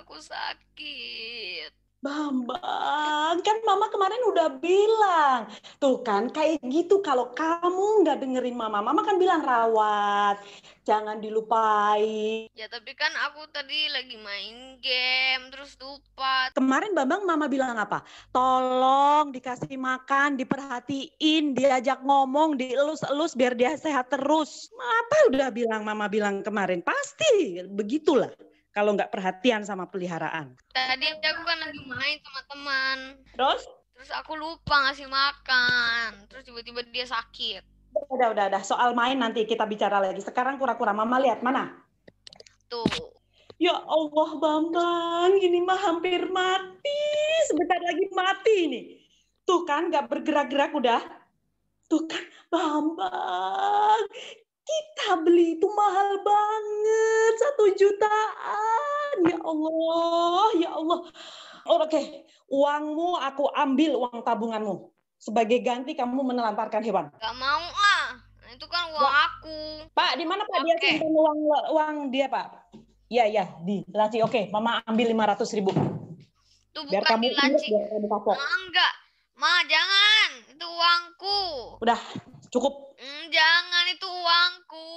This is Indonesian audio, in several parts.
aku sakit. Bambang, kan mama kemarin udah bilang. Tuh kan, kayak gitu kalau kamu nggak dengerin mama. Mama kan bilang rawat, jangan dilupai. Ya tapi kan aku tadi lagi main game terus lupa. Kemarin Bambang mama bilang apa? Tolong dikasih makan, diperhatiin, diajak ngomong, dielus-elus biar dia sehat terus. Apa udah bilang mama bilang kemarin? Pasti begitulah kalau nggak perhatian sama peliharaan. Tadi aku kan lagi main sama teman. Terus? Terus aku lupa ngasih makan. Terus tiba-tiba dia sakit. Udah. Soal main nanti kita bicara lagi. Sekarang kura-kura mama lihat mana? Tuh. Ya Allah Bambang, ini mah hampir mati. Sebentar lagi mati ini. Tuh kan nggak bergerak-gerak udah. Tuh kan Bambang, kita beli itu mahal banget, 1 jutaan. Ya Allah. Oke, uangmu aku ambil, uang tabunganmu. Sebagai ganti kamu menelantarkan hewan. Gak mau ah. Itu kan uang aku. Pak, di mana Pak dia simpan uang dia Pak? Iya, di laci. Oke, Mama ambil 500.000. Itu biar bukan kamu di laci. Biar kamu kapok. Enggak. Ma, jangan. Itu uangku. Udah, cukup. Jangan, itu uangku.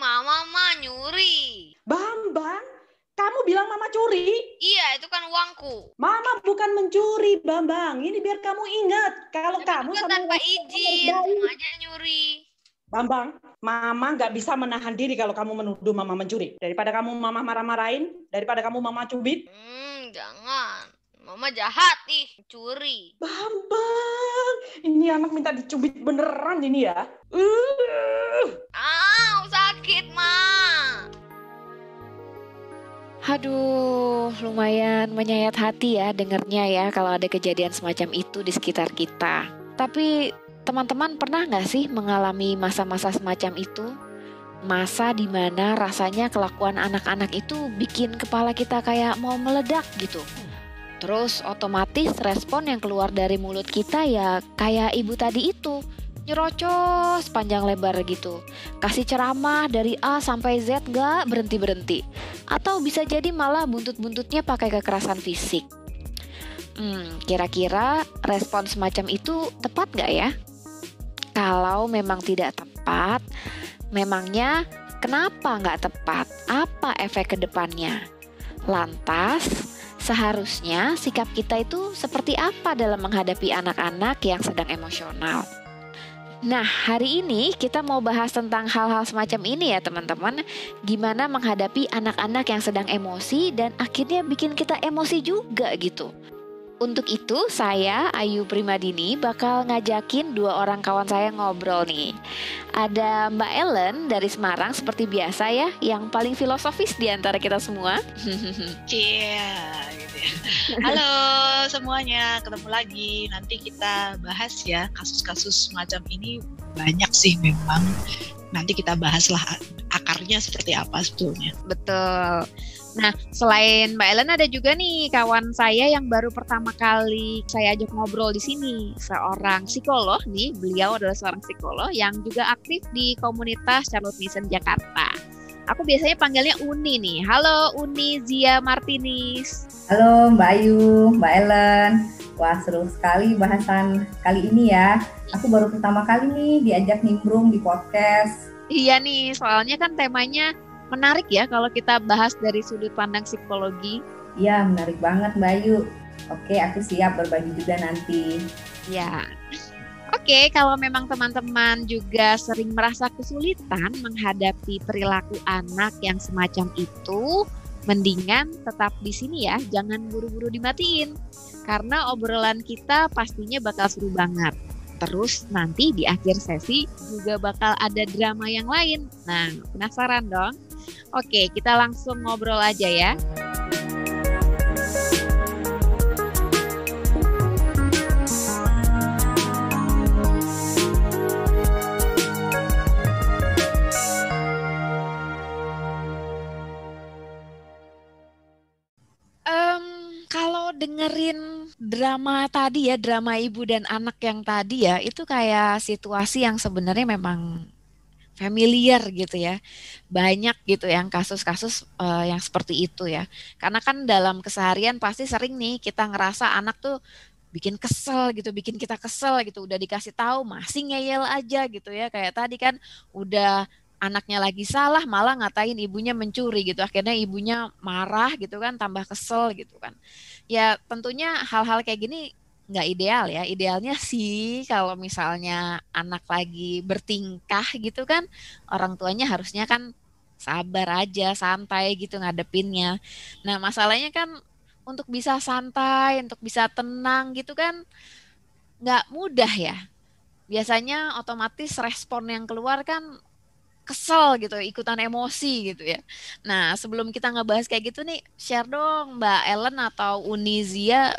Mama nyuri. Bambang, kamu bilang Mama curi? Iya, itu kan uangku. Mama bukan mencuri, Bambang. Ini biar kamu ingat. Kalau kamu sama tanpa izin, aja nyuri. Bambang, Mama nggak bisa menahan diri kalau kamu menuduh Mama mencuri. Daripada kamu Mama marah-marahin, daripada kamu Mama cubit. Jangan. Mama jahat nih, curi. Bambang, ini anak minta dicubit beneran ini ya. Sakit, Ma. Aduh, lumayan menyayat hati ya dengernya ya kalau ada kejadian semacam itu di sekitar kita. Tapi teman-teman pernah nggak sih mengalami masa-masa semacam itu? Masa dimana rasanya kelakuan anak-anak itu bikin kepala kita kayak mau meledak gitu. Terus otomatis respon yang keluar dari mulut kita ya kayak ibu tadi itu, nyerocos panjang lebar gitu. Kasih ceramah dari A sampai Z gak berhenti-berhenti. Atau bisa jadi malah buntut-buntutnya pakai kekerasan fisik. Kira-kira respon semacam itu tepat gak ya? Kalau memang tidak tepat, memangnya kenapa gak tepat? Apa efek kedepannya? Lantas, seharusnya sikap kita itu seperti apa dalam menghadapi anak-anak yang sedang emosional? Nah, hari ini kita mau bahas tentang hal-hal semacam ini ya teman-teman. Gimana menghadapi anak-anak yang sedang emosi dan akhirnya bikin kita emosi juga gitu. Untuk itu saya, Ayu Primadini, bakal ngajakin 2 orang kawan saya ngobrol nih. Ada Mbak Ellen dari Semarang seperti biasa ya, yang paling filosofis di antara kita semua. Iya, gitu ya. Halo semuanya, ketemu lagi. Nanti kita bahas ya, kasus-kasus semacam ini banyak sih memang. Nanti kita bahaslah akarnya seperti apa sebetulnya. Betul. Nah, selain Mbak Ellen ada juga nih kawan saya yang baru pertama kali saya ajak ngobrol di sini. Seorang psikolog nih, beliau adalah seorang psikolog yang juga aktif di komunitas Charlotte Mason Jakarta. Aku biasanya panggilnya Uni nih. Halo Uni Zia Martinis. Halo Mbak Ayu, Mbak Ellen. Wah, seru sekali bahasan kali ini ya. Aku baru pertama kali nih diajak nimbrung di podcast. Iya nih, soalnya kan temanya menarik ya kalau kita bahas dari sudut pandang psikologi. Iya, menarik banget Mbak Ayu. Oke, aku siap berbagi juga nanti. Ya. Oke, kalau memang teman-teman juga sering merasa kesulitan menghadapi perilaku anak yang semacam itu, mendingan tetap di sini ya, jangan buru-buru dimatiin. Karena obrolan kita pastinya bakal seru banget. Terus nanti di akhir sesi juga bakal ada drama yang lain. Nah, penasaran dong? Oke, kita langsung ngobrol aja ya. Kalau dengerin drama tadi ya, drama ibu dan anak yang tadi ya, itu kayak situasi yang sebenarnya memang familiar gitu ya. Banyak gitu yang kasus-kasus yang seperti itu ya. Karena kan dalam keseharian pasti sering nih kita ngerasa anak tuh bikin kesel gitu, bikin kita kesel gitu. Udah dikasih tahu masih ngeyel aja gitu ya. Kayak tadi kan udah anaknya lagi salah malah ngatain ibunya mencuri gitu. Akhirnya ibunya marah gitu kan, tambah kesel gitu kan. Ya tentunya hal-hal kayak gini nggak ideal ya. Idealnya sih kalau misalnya anak lagi bertingkah gitu kan, orang tuanya harusnya kan sabar aja, santai gitu ngadepinnya. Nah, masalahnya kan untuk bisa santai, untuk bisa tenang gitu kan nggak mudah ya. Biasanya otomatis respon yang keluar kan kesel gitu, ikutan emosi gitu ya. Nah, sebelum kita ngebahas kayak gitu nih, share dong Mbak Ellen atau Unizia,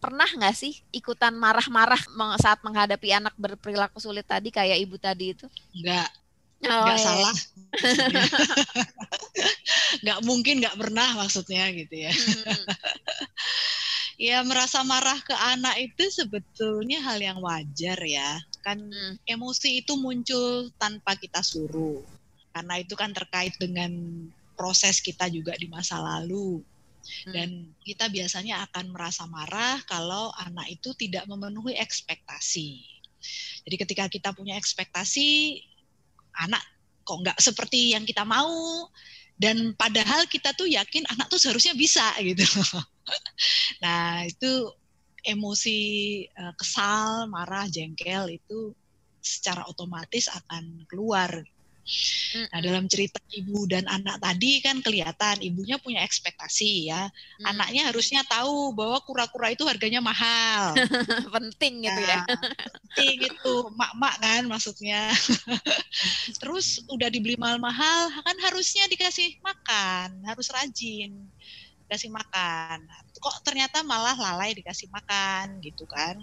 pernah nggak sih ikutan marah-marah saat menghadapi anak berperilaku sulit tadi kayak ibu tadi itu? Enggak, Oh, enggak iya. salah maksudnya. Nggak mungkin, nggak pernah maksudnya gitu ya. Ya, merasa marah ke anak itu sebetulnya hal yang wajar ya. Kan emosi itu muncul tanpa kita suruh. Karena itu kan terkait dengan proses kita juga di masa lalu. Dan kita biasanya akan merasa marah kalau anak itu tidak memenuhi ekspektasi. Jadi ketika kita punya ekspektasi, anak kok nggak seperti yang kita mau, dan padahal kita tuh yakin anak tuh seharusnya bisa gitu. Nah, itu emosi kesal, marah, jengkel itu secara otomatis akan keluar. Nah, dalam cerita ibu dan anak tadi kan kelihatan ibunya punya ekspektasi ya. Anaknya harusnya tahu bahwa kura-kura itu harganya mahal. Penting gitu ya. Penting itu, mak-mak kan maksudnya. Terus udah dibeli mahal-mahal, kan harusnya dikasih makan, harus rajin dikasih makan. Kok ternyata malah lalai dikasih makan gitu kan.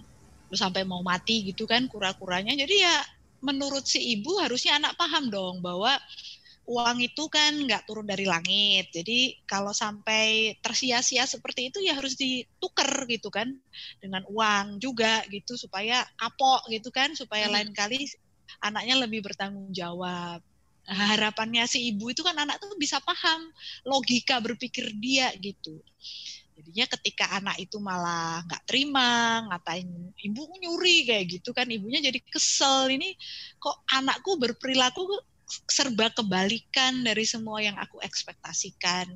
Terus sampai mau mati gitu kan kura-kuranya. Jadi ya menurut si ibu harusnya anak paham dong bahwa uang itu kan nggak turun dari langit. Jadi kalau sampai tersia-sia seperti itu ya harus ditukar gitu kan dengan uang juga gitu supaya kapok gitu kan, supaya lain kali anaknya lebih bertanggung jawab. Nah, harapannya si ibu itu kan anak tuh bisa paham logika berpikir dia gitu. Jadinya ketika anak itu malah nggak terima, ngatain ibu nyuri kayak gitu kan, ibunya jadi kesel. Ini kok anakku berperilaku serba kebalikan dari semua yang aku ekspektasikan.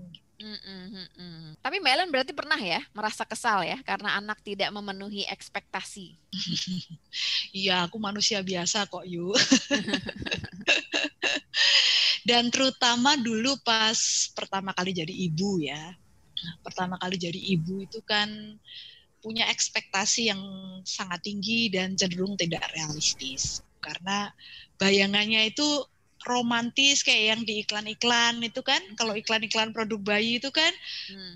Tapi Mbak Ellen berarti pernah ya merasa kesal ya karena anak tidak memenuhi ekspektasi. Iya, aku manusia biasa kok, Yu. Dan terutama dulu pas pertama kali jadi ibu ya. Pertama kali jadi ibu itu kan punya ekspektasi yang sangat tinggi dan cenderung tidak realistis. Karena bayangannya itu romantis kayak yang di iklan-iklan itu kan. Kalau iklan-iklan produk bayi itu kan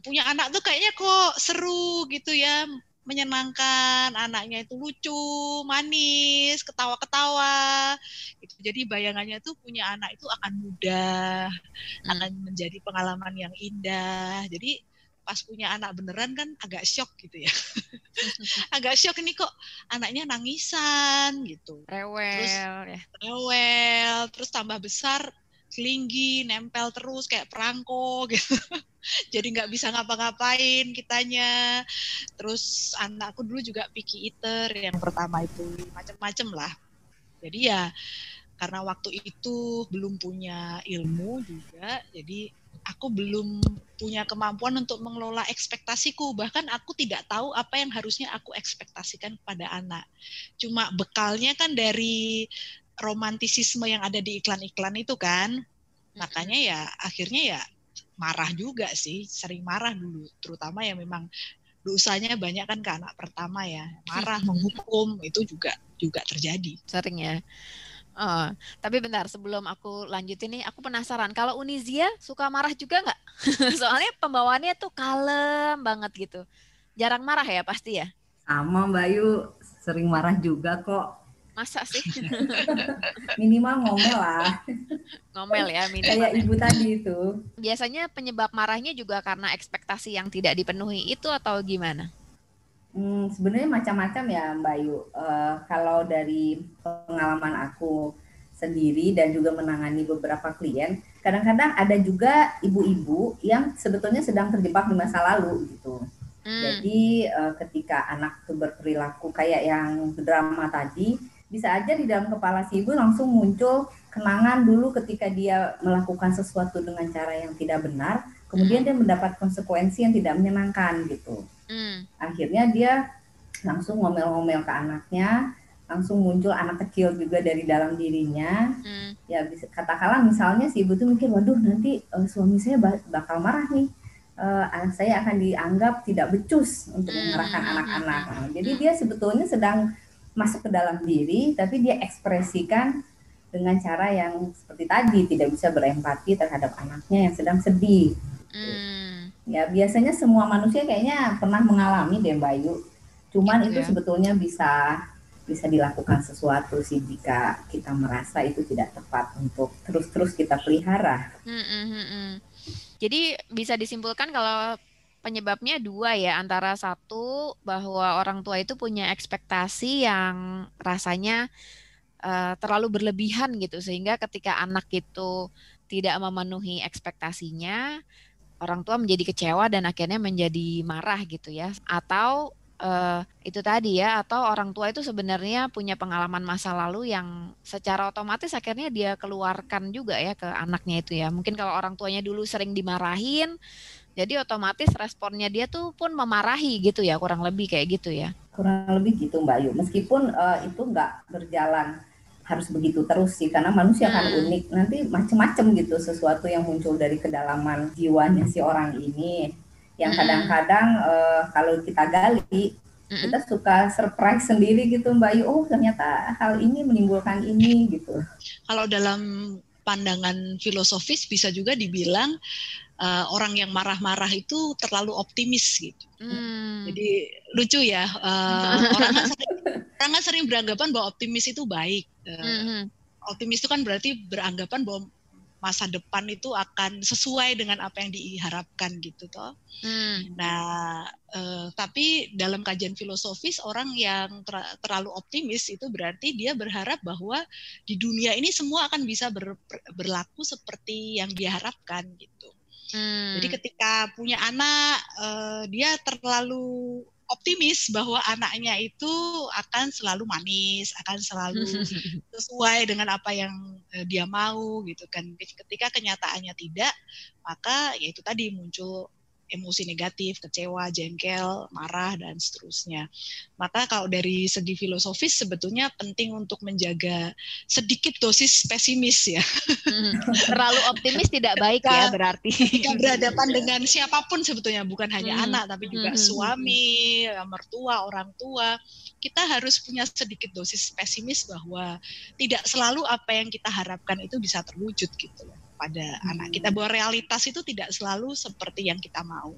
punya anak tuh kayaknya kok seru gitu ya, menyenangkan, anaknya itu lucu, manis, ketawa-ketawa gitu. Jadi bayangannya tuh punya anak itu akan mudah, akan menjadi pengalaman yang indah. Jadi pas punya anak beneran kan agak shock gitu ya. Agak shock, ini kok anaknya nangisan gitu. Rewel, terus tambah besar, kelinggi, nempel terus kayak perangko gitu. Jadi nggak bisa ngapa-ngapain kitanya. Terus anakku dulu juga picky eater yang pertama itu, macam-macam lah. Jadi ya karena waktu itu belum punya ilmu juga, jadi aku belum punya kemampuan untuk mengelola ekspektasiku. Bahkan aku tidak tahu apa yang harusnya aku ekspektasikan kepada anak. Cuma bekalnya kan dari romantisisme yang ada di iklan-iklan itu kan. Makanya ya akhirnya ya marah juga sih, sering marah dulu. Terutama ya memang dosanya banyak kan ke anak pertama ya. Marah, menghukum, itu juga terjadi. Sering ya. Tapi bentar, sebelum aku lanjutin nih, aku penasaran. Kalau Unizia suka marah juga nggak? Soalnya pembawaannya tuh kalem banget gitu. Jarang marah ya pasti ya? Sama Mbak Yu, sering marah juga kok. Masa sih? Minimal ngomel lah. Ngomel ya minimal. Kayak ibu tadi itu. Biasanya penyebab marahnya juga karena ekspektasi yang tidak dipenuhi itu atau gimana? Sebenarnya macam-macam ya Mbak Yu. Kalau dari pengalaman aku, sendiri dan juga menangani beberapa klien, kadang-kadang ada juga ibu-ibu yang sebetulnya sedang terjebak di masa lalu gitu. Jadi ketika anak itu berperilaku kayak yang drama tadi, bisa aja di dalam kepala si ibu langsung muncul kenangan dulu ketika dia melakukan sesuatu dengan cara yang tidak benar, kemudian dia mendapat konsekuensi yang tidak menyenangkan gitu. Akhirnya dia langsung ngomel-ngomel ke anaknya, langsung muncul anak kecil juga dari dalam dirinya. Ya bisa katakanlah misalnya si ibu tuh mikir, waduh nanti suami saya bakal marah nih, anak saya akan dianggap tidak becus untuk mengarahkan anak-anak. Jadi dia sebetulnya sedang masuk ke dalam diri, tapi dia ekspresikan dengan cara yang seperti tadi, tidak bisa berempati terhadap anaknya yang sedang sedih. Ya biasanya semua manusia kayaknya pernah mengalami deh Mbak Ayu. Cuman itu sebetulnya bisa dilakukan sesuatu sih jika kita merasa itu tidak tepat untuk terus-terus kita pelihara. Jadi bisa disimpulkan kalau penyebabnya dua ya, antara satu bahwa orang tua itu punya ekspektasi yang rasanya terlalu berlebihan gitu, sehingga ketika anak itu tidak memenuhi ekspektasinya, orang tua menjadi kecewa dan akhirnya menjadi marah gitu ya. Atau itu tadi ya, atau orang tua itu sebenarnya punya pengalaman masa lalu yang secara otomatis akhirnya dia keluarkan juga ya ke anaknya itu ya. Mungkin kalau orang tuanya dulu sering dimarahin, jadi otomatis responnya dia tuh pun memarahi gitu ya, kurang lebih kayak gitu ya. Kurang lebih gitu Mbak Ayu. Meskipun itu nggak berjalan harus begitu terus sih, karena manusia kan unik, nanti macem-macem gitu sesuatu yang muncul dari kedalaman jiwanya si orang ini. Yang kadang-kadang kalau kita gali, kita suka surprise sendiri gitu Mbak Ayu, oh ternyata hal ini menimbulkan ini gitu. Kalau dalam pandangan filosofis bisa juga dibilang orang yang marah-marah itu terlalu optimis gitu. Jadi lucu ya, orang kan sering beranggapan bahwa optimis itu baik. Optimis itu kan berarti beranggapan bahwa masa depan itu akan sesuai dengan apa yang diharapkan gitu toh. Nah, tapi dalam kajian filosofis orang yang terlalu optimis itu berarti dia berharap bahwa di dunia ini semua akan bisa berlaku seperti yang dia harapkan gitu. Jadi ketika punya anak, dia terlalu optimis bahwa anaknya itu akan selalu manis, akan selalu sesuai dengan apa yang dia mau gitu kan. Ketika kenyataannya tidak, maka ya itu tadi muncul emosi negatif, kecewa, jengkel, marah, dan seterusnya. Maka kalau dari segi filosofis sebetulnya penting untuk menjaga sedikit dosis pesimis ya. Terlalu optimis tidak baik ya berarti. Ketika berhadapan dengan siapapun sebetulnya, bukan hanya anak, tapi juga suami, mertua, orang tua, kita harus punya sedikit dosis pesimis bahwa tidak selalu apa yang kita harapkan itu bisa terwujud gitu loh pada anak kita, bahwa realitas itu tidak selalu seperti yang kita mau.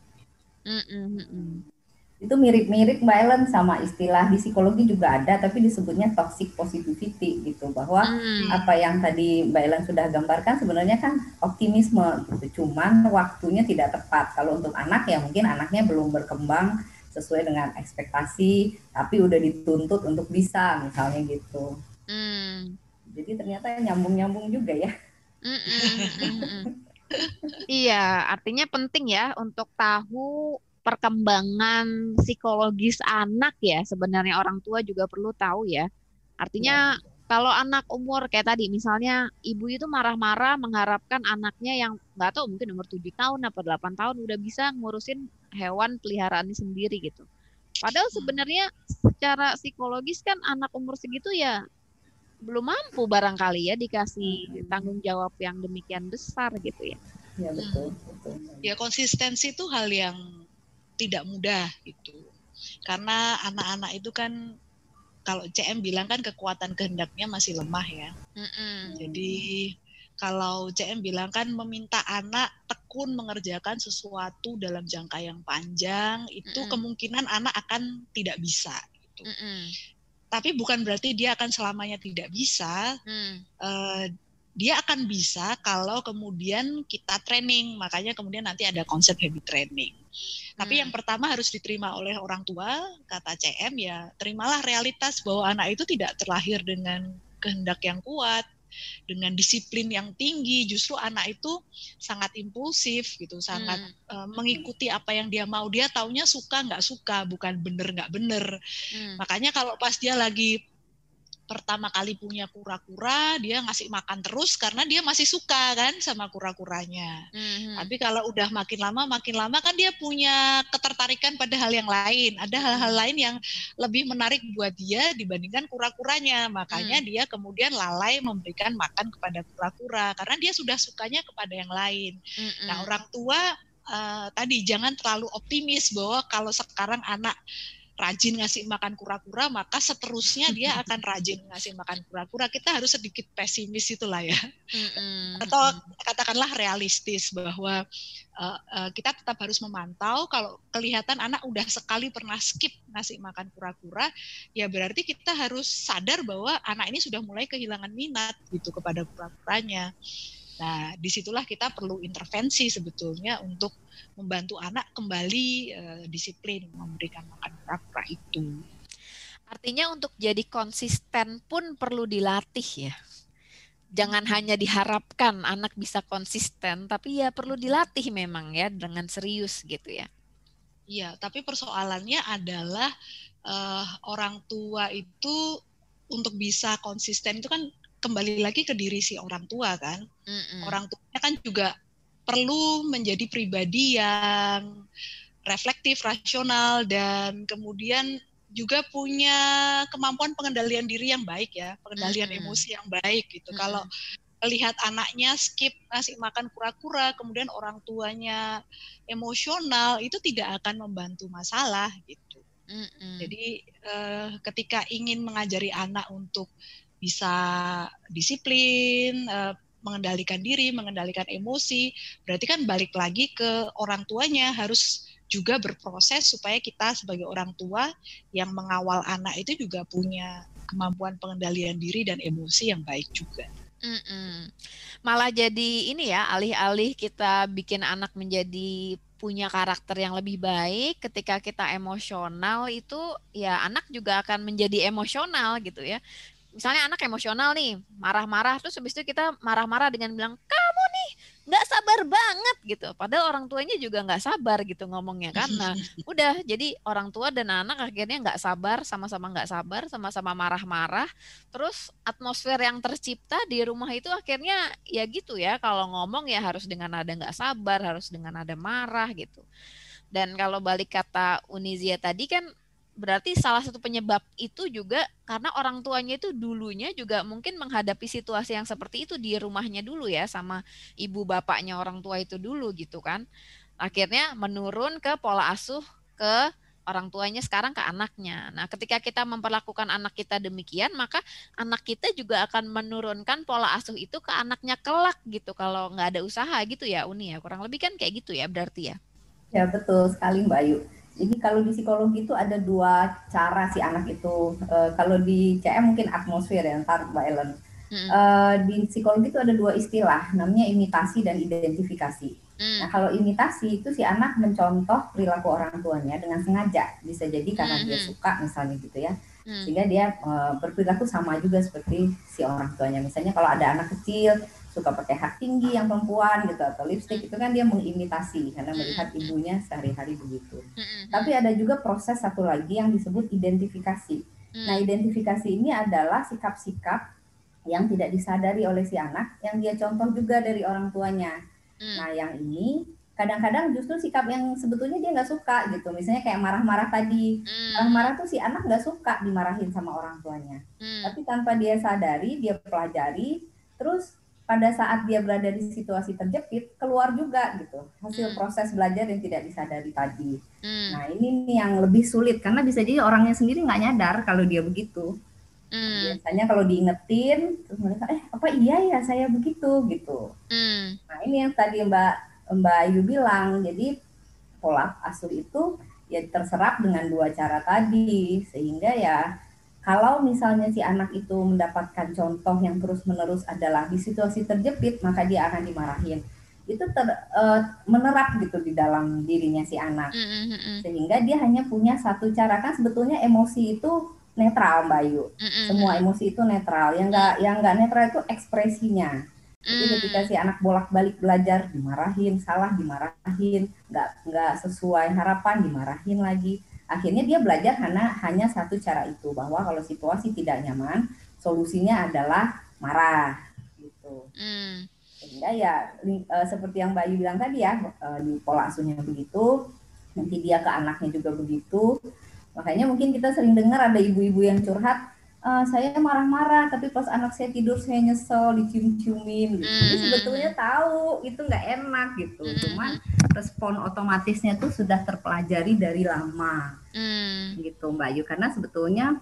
Itu mirip-mirip Mbak Ellen sama istilah di psikologi juga ada, tapi disebutnya toxic positivity gitu, bahwa apa yang tadi Mbak Ellen sudah gambarkan sebenarnya kan optimisme gitu, cuman waktunya tidak tepat. Kalau untuk anak ya mungkin anaknya belum berkembang sesuai dengan ekspektasi, tapi udah dituntut untuk bisa misalnya gitu. Jadi ternyata nyambung-nyambung juga ya. Iya, artinya penting ya untuk tahu perkembangan psikologis anak ya. Sebenarnya orang tua juga perlu tahu ya. Artinya kalau anak umur kayak tadi, misalnya ibu itu marah-marah mengharapkan anaknya yang nggak tahu mungkin umur 7 tahun atau 8 tahun udah bisa ngurusin hewan peliharaannya sendiri gitu. Padahal sebenarnya secara psikologis kan anak umur segitu ya belum mampu barangkali ya dikasih tanggung jawab yang demikian besar gitu ya. Ya betul. Ya konsistensi itu hal yang tidak mudah gitu. Karena anak-anak itu kan kalau CM bilang kan kekuatan kehendaknya masih lemah ya. Jadi kalau CM bilang kan meminta anak tekun mengerjakan sesuatu dalam jangka yang panjang, itu kemungkinan anak akan tidak bisa gitu. Tapi bukan berarti dia akan selamanya tidak bisa. Dia akan bisa kalau kemudian kita training. Makanya kemudian nanti ada konsep habit training. Tapi yang pertama harus diterima oleh orang tua, kata CM ya, terimalah realitas bahwa anak itu tidak terlahir dengan kehendak yang kuat. dengan disiplin yang tinggi, justru anak itu sangat impulsif gitu, sangat mengikuti apa yang dia mau. Dia taunya suka nggak suka, bukan bener nggak bener. Makanya kalau pas dia lagi pertama kali punya kura-kura, dia ngasih makan terus karena dia masih suka kan sama kura-kuranya. Tapi kalau udah makin lama kan dia punya ketertarikan pada hal yang lain. Ada hal-hal lain yang lebih menarik buat dia dibandingkan kura-kuranya. Makanya dia kemudian lalai memberikan makan kepada kura-kura karena dia sudah sukanya kepada yang lain. Nah, orang tua tadi jangan terlalu optimis bahwa kalau sekarang anak rajin ngasih makan kura-kura, maka seterusnya dia akan rajin ngasih makan kura-kura. Kita harus sedikit pesimis itulah ya. Atau katakanlah realistis bahwa kita tetap harus memantau. Kalau kelihatan anak udah sekali pernah skip ngasih makan kura-kura, ya berarti kita harus sadar bahwa anak ini sudah mulai kehilangan minat gitu kepada kura-kuranya. Nah, disitulah kita perlu intervensi sebetulnya untuk membantu anak kembali disiplin memberikan makan kura-kura itu. Artinya untuk jadi konsisten pun perlu dilatih ya. Jangan hanya diharapkan anak bisa konsisten, tapi ya perlu dilatih memang ya dengan serius gitu ya. Iya, tapi persoalannya adalah orang tua itu untuk bisa konsisten itu kan kembali lagi ke diri si orang tua kan. Orang tuanya kan juga perlu menjadi pribadi yang reflektif, rasional, dan kemudian juga punya kemampuan pengendalian diri yang baik ya, pengendalian emosi yang baik gitu. Kalau lihat anaknya skip ngasih makan kura-kura, kemudian orang tuanya emosional, itu tidak akan membantu masalah gitu. Jadi ketika ingin mengajari anak untuk bisa disiplin, mengendalikan diri, mengendalikan emosi, berarti kan balik lagi ke orang tuanya, harus juga berproses supaya kita sebagai orang tua yang mengawal anak itu juga punya kemampuan pengendalian diri dan emosi yang baik juga. Malah jadi ini ya, alih-alih kita bikin anak menjadi punya karakter yang lebih baik, ketika kita emosional itu ya anak juga akan menjadi emosional gitu ya. Misalnya anak emosional nih, marah-marah, terus habis itu kita marah-marah dengan bilang, kamu nih nggak sabar banget gitu. Padahal orang tuanya juga nggak sabar gitu ngomongnya kan. Nah, udah jadi orang tua dan anak akhirnya nggak sabar, sama-sama nggak sabar, sama-sama marah-marah. Terus atmosfer yang tercipta di rumah itu akhirnya ya gitu ya, kalau ngomong ya harus dengan nada nggak sabar, harus dengan nada marah gitu. Dan kalau balik kata Unizia tadi kan, berarti salah satu penyebab itu juga karena orang tuanya itu dulunya juga mungkin menghadapi situasi yang seperti itu di rumahnya dulu ya, sama ibu bapaknya orang tua itu dulu gitu kan. Akhirnya menurun ke pola asuh ke orang tuanya sekarang ke anaknya. Nah, ketika kita memperlakukan anak kita demikian, maka anak kita juga akan menurunkan pola asuh itu ke anaknya kelak gitu kalau nggak ada usaha gitu ya Uni ya. Kurang lebih kan kayak gitu ya berarti ya. Ya, betul sekali Mbak Ayu. Jadi kalau di psikologi itu ada dua cara si anak itu. Kalau di CM mungkin atmosfer ya, ntar Mbak Ellen. Di psikologi itu ada dua istilah, namanya imitasi dan identifikasi. Nah, kalau imitasi itu si anak mencontoh perilaku orang tuanya dengan sengaja. Bisa jadi karena dia suka misalnya gitu ya. Sehingga dia berperilaku sama juga seperti si orang tuanya. Misalnya kalau ada anak kecil suka pakai hak tinggi yang perempuan gitu atau lipstik, itu kan dia mengimitasi karena melihat ibunya sehari-hari begitu. Tapi ada juga proses satu lagi yang disebut identifikasi. Nah, identifikasi ini adalah sikap-sikap yang tidak disadari oleh si anak yang dia contoh juga dari orang tuanya. Nah, yang ini kadang-kadang justru sikap yang sebetulnya dia nggak suka gitu. Misalnya kayak marah-marah tadi. Marah-marah tuh si anak nggak suka dimarahin sama orang tuanya. Tapi tanpa dia sadari, dia pelajari, terus pada saat dia berada di situasi terjepit, keluar juga gitu hasil proses belajar yang tidak disadari tadi. Nah, ini nih yang lebih sulit karena bisa jadi orangnya sendiri nggak nyadar kalau dia begitu. Biasanya kalau diingetin terus mereka apa iya ya saya begitu gitu. Nah, ini yang tadi Mbak Ayu bilang, jadi pola asuh itu ya terserap dengan dua cara tadi, sehingga ya kalau misalnya si anak itu mendapatkan contoh yang terus-menerus adalah di situasi terjepit, maka dia akan dimarahin. Itu menerap gitu di dalam dirinya si anak. Sehingga dia hanya punya satu cara. Kan sebetulnya emosi itu netral Mbak Ayu. Semua emosi itu netral. Yang nggak netral itu ekspresinya. Jadi ketika si anak bolak-balik belajar dimarahin, salah dimarahin, nggak sesuai harapan dimarahin lagi. Akhirnya dia belajar hanya satu cara itu, bahwa kalau situasi tidak nyaman, solusinya adalah marah gitu. Sehingga ya seperti yang Mbak Ayu bilang tadi ya, di pola asuhnya begitu, nanti dia ke anaknya juga begitu. Makanya mungkin kita sering dengar ada ibu-ibu yang curhat, saya marah-marah tapi pas anak saya tidur saya nyesel dicium-ciumin gitu. Jadi sebetulnya tahu itu nggak enak gitu, cuman respon otomatisnya tuh sudah terpelajari dari lama gitu Mbak Ayu. Karena sebetulnya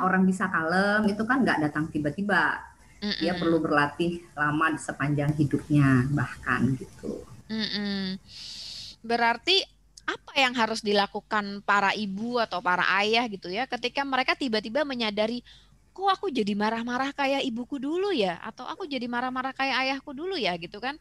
orang bisa kalem itu kan nggak datang tiba-tiba, dia perlu berlatih lama sepanjang hidupnya bahkan gitu. Berarti apa yang harus dilakukan para ibu atau para ayah gitu ya ketika mereka tiba-tiba menyadari, kok aku jadi marah-marah kayak ibuku dulu ya, atau aku jadi marah-marah kayak ayahku dulu ya gitu kan.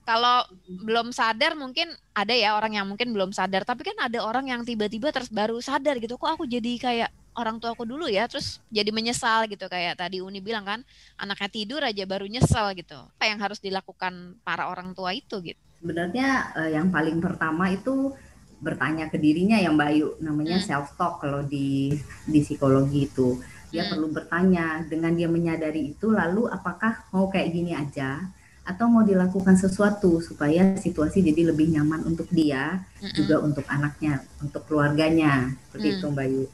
Kalau belum sadar mungkin ada ya orang yang mungkin belum sadar, tapi kan ada orang yang tiba-tiba terus baru sadar gitu, kok aku jadi kayak orang tuaku dulu ya, terus jadi menyesal gitu, kayak tadi Uni bilang kan, anaknya tidur aja baru nyesal gitu. Apa yang harus dilakukan para orang tua itu gitu? Sebenarnya yang paling pertama itu bertanya ke dirinya ya Mbak Ayu, namanya self talk kalau di psikologi itu. Dia perlu bertanya, dengan dia menyadari itu, lalu apakah mau kayak gini aja atau mau dilakukan sesuatu supaya situasi jadi lebih nyaman untuk dia, juga untuk anaknya, untuk keluarganya, seperti itu Mbak Ayu.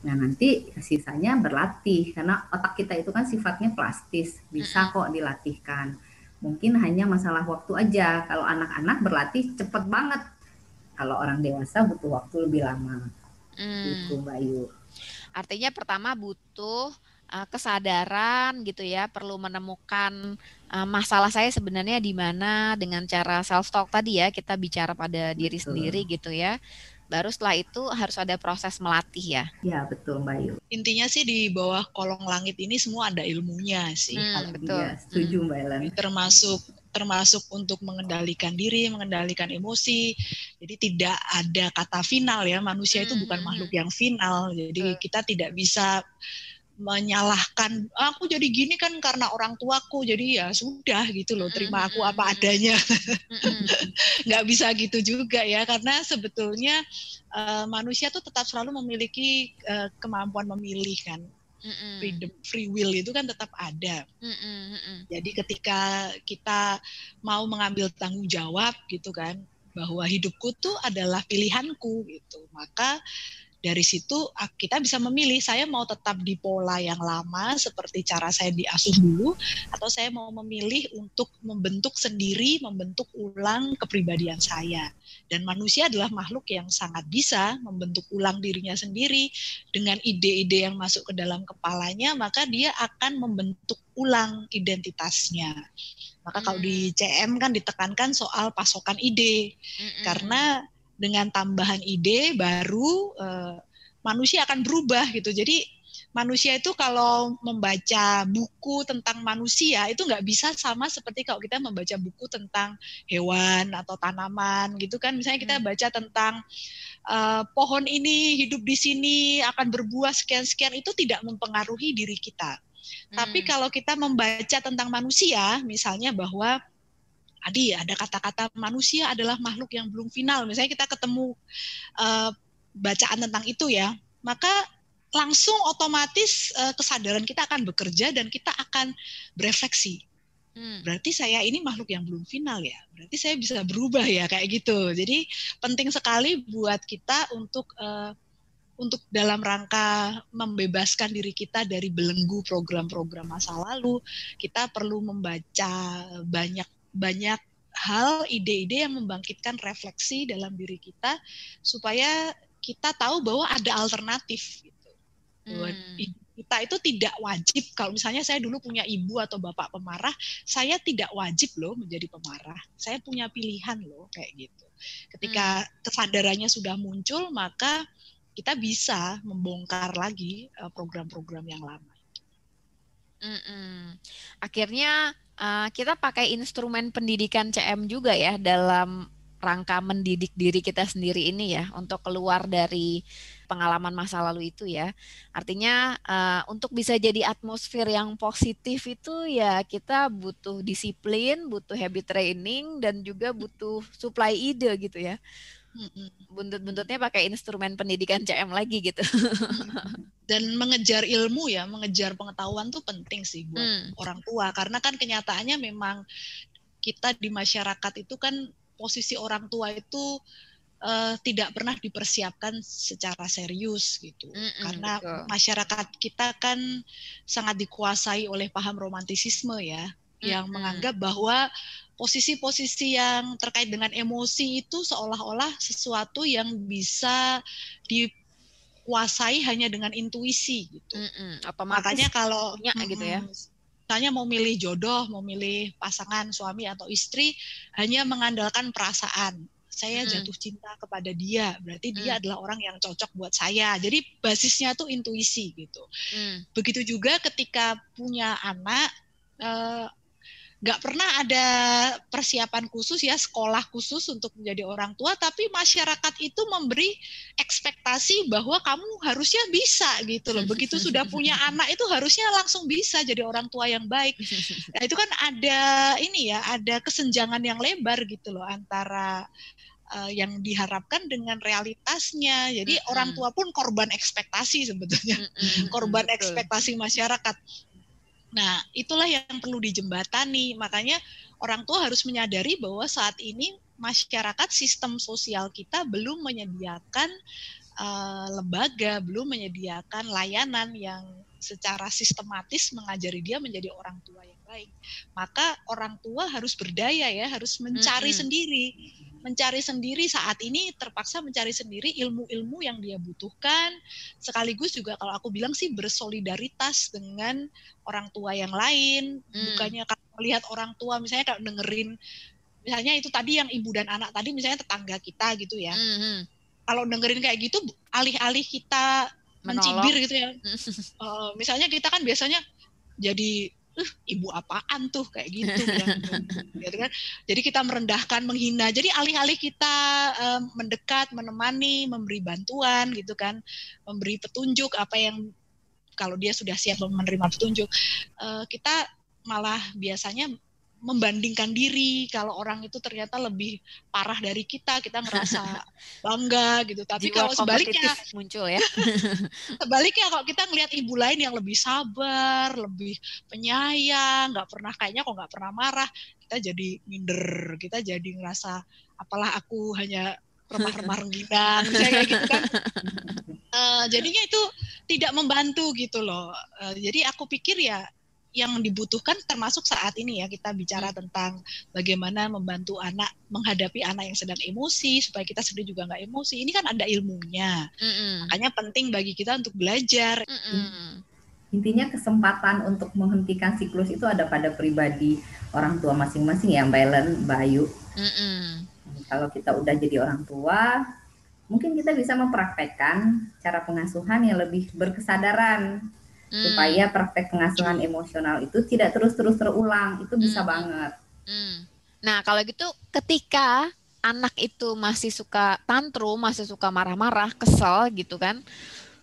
Nah nanti sisanya berlatih, karena otak kita itu kan sifatnya plastis, bisa kok dilatihkan. Mungkin hanya masalah waktu aja. Kalau anak-anak berlatih cepet banget, kalau orang dewasa butuh waktu lebih lama. Itu Mbak Ayu. Artinya pertama butuh kesadaran gitu ya, perlu menemukan masalah saya sebenarnya di mana dengan cara self talk tadi ya, kita bicara pada diri sendiri gitu ya. Baru setelah itu harus ada proses melatih ya. Ya betul Mbak Ayu. Intinya sih di bawah kolong langit ini semua ada ilmunya sih. Betul. Ya, setuju Mbak Ellen. Termasuk untuk mengendalikan diri, mengendalikan emosi. Jadi tidak ada kata final ya. Manusia itu bukan makhluk yang final. Jadi kita tidak bisa menyalahkan, aku jadi gini kan karena orang tuaku, jadi ya sudah gitu loh, terima aku apa adanya. Nggak bisa gitu juga ya, karena sebetulnya manusia tuh tetap selalu memiliki kemampuan memilih kan. Free will itu kan tetap ada. Jadi ketika kita mau mengambil tanggung jawab gitu kan, bahwa hidupku tuh adalah pilihanku gitu, maka dari situ kita bisa memilih, saya mau tetap di pola yang lama seperti cara saya diasuh dulu, atau saya mau memilih untuk membentuk sendiri, membentuk ulang kepribadian saya. Dan manusia adalah makhluk yang sangat bisa membentuk ulang dirinya sendiri dengan ide-ide yang masuk ke dalam kepalanya, maka dia akan membentuk ulang identitasnya. Maka kalau di CM kan ditekankan soal pasokan ide, karena dengan tambahan ide baru manusia akan berubah gitu. Jadi manusia itu kalau membaca buku tentang manusia itu nggak bisa sama seperti kalau kita membaca buku tentang hewan atau tanaman gitu kan. Misalnya kita baca tentang pohon ini hidup di sini akan berbuah sekian-sekian, itu tidak mempengaruhi diri kita. Tapi kalau kita membaca tentang manusia, misalnya bahwa tadi ada kata-kata manusia adalah makhluk yang belum final, misalnya kita ketemu bacaan tentang itu ya, maka langsung otomatis kesadaran kita akan bekerja dan kita akan berefleksi. Berarti saya ini makhluk yang belum final ya, berarti saya bisa berubah ya, kayak gitu. Jadi penting sekali buat kita untuk dalam rangka membebaskan diri kita dari belenggu program-program masa lalu, kita perlu membaca banyak hal, ide-ide yang membangkitkan refleksi dalam diri kita supaya kita tahu bahwa ada alternatif gitu. Kita itu tidak wajib, kalau misalnya saya dulu punya ibu atau bapak pemarah, saya tidak wajib loh menjadi pemarah. Saya punya pilihan loh, kayak gitu. Ketika kesadarannya sudah muncul, maka kita bisa membongkar lagi program-program yang lama. Akhirnya kita pakai instrumen pendidikan CM juga ya dalam rangka mendidik diri kita sendiri ini ya, untuk keluar dari pengalaman masa lalu itu ya. Artinya untuk bisa jadi atmosfer yang positif itu ya kita butuh disiplin, butuh habit training, dan juga butuh supply ide gitu ya. Buntut-buntutnya pakai instrumen pendidikan CM lagi gitu. Dan mengejar ilmu ya, mengejar pengetahuan tuh penting sih buat orang tua. Karena kan kenyataannya memang kita di masyarakat itu kan posisi orang tua itu tidak pernah dipersiapkan secara serius gitu. Karena betul. Masyarakat kita kan sangat dikuasai oleh paham romantisisme ya, yang menganggap bahwa posisi-posisi yang terkait dengan emosi itu seolah-olah sesuatu yang bisa dikuasai hanya dengan intuisi gitu. Makanya kalau gitu ya. Misalnya mau milih jodoh, mau milih pasangan suami atau istri hanya mengandalkan perasaan. Saya jatuh cinta kepada dia, berarti dia adalah orang yang cocok buat saya. Jadi basisnya tuh intuisi gitu. Begitu juga ketika punya anak, nggak pernah ada persiapan khusus ya, sekolah khusus untuk menjadi orang tua, tapi masyarakat itu memberi ekspektasi bahwa kamu harusnya bisa gitu loh. Begitu sudah punya anak itu harusnya langsung bisa jadi orang tua yang baik. Nah, itu kan ada ini ya, ada kesenjangan yang lebar gitu loh antara yang diharapkan dengan realitasnya. Jadi orang tua pun korban ekspektasi sebetulnya. Korban ekspektasi masyarakat. Nah, itulah yang perlu dijembatani. Makanya orang tua harus menyadari bahwa saat ini masyarakat, sistem sosial kita belum menyediakan lembaga, belum menyediakan layanan yang secara sistematis mengajari dia menjadi orang tua yang baik. Maka orang tua harus berdaya ya, harus mencari sendiri. Mencari sendiri saat ini, terpaksa mencari sendiri ilmu-ilmu yang dia butuhkan, sekaligus juga kalau aku bilang sih bersolidaritas dengan orang tua yang lain. Bukannya kalau melihat orang tua misalnya kalau dengerin, misalnya itu tadi yang ibu dan anak tadi misalnya tetangga kita gitu ya, kalau dengerin kayak gitu alih-alih kita mencibir gitu ya, misalnya kita kan biasanya jadi ibu apaan tuh kayak gitu gitu kan. Jadi kita merendahkan, menghina. Jadi alih-alih kita mendekat, menemani, memberi bantuan gitu kan, memberi petunjuk apa yang kalau dia sudah siap menerima petunjuk, kita malah biasanya membandingkan diri. Kalau orang itu ternyata lebih parah dari kita ngerasa bangga gitu. Tapi jiwa kalau sebaliknya muncul ya. Sebaliknya kalau kita ngelihat ibu lain yang lebih sabar, lebih penyayang, nggak pernah marah, kita jadi minder, kita jadi ngerasa apalah aku hanya remah-remah rengginang, misalnya kayak gitu kan. Jadinya itu tidak membantu gitu loh. Jadi aku pikir ya yang dibutuhkan termasuk saat ini ya, kita bicara tentang bagaimana membantu anak menghadapi anak yang sedang emosi supaya kita sendiri juga nggak emosi. Ini kan ada ilmunya, makanya penting bagi kita untuk belajar. Intinya kesempatan untuk menghentikan siklus itu ada pada pribadi orang tua masing-masing ya, Mbak Ellen, Mbak Ayu. Kalau kita udah jadi orang tua, mungkin kita bisa mempraktekkan cara pengasuhan yang lebih berkesadaran. Supaya praktek pengasuhan emosional itu tidak terus-terus terulang, itu bisa banget. Nah kalau gitu ketika anak itu masih suka tantrum, masih suka marah-marah, kesel gitu kan,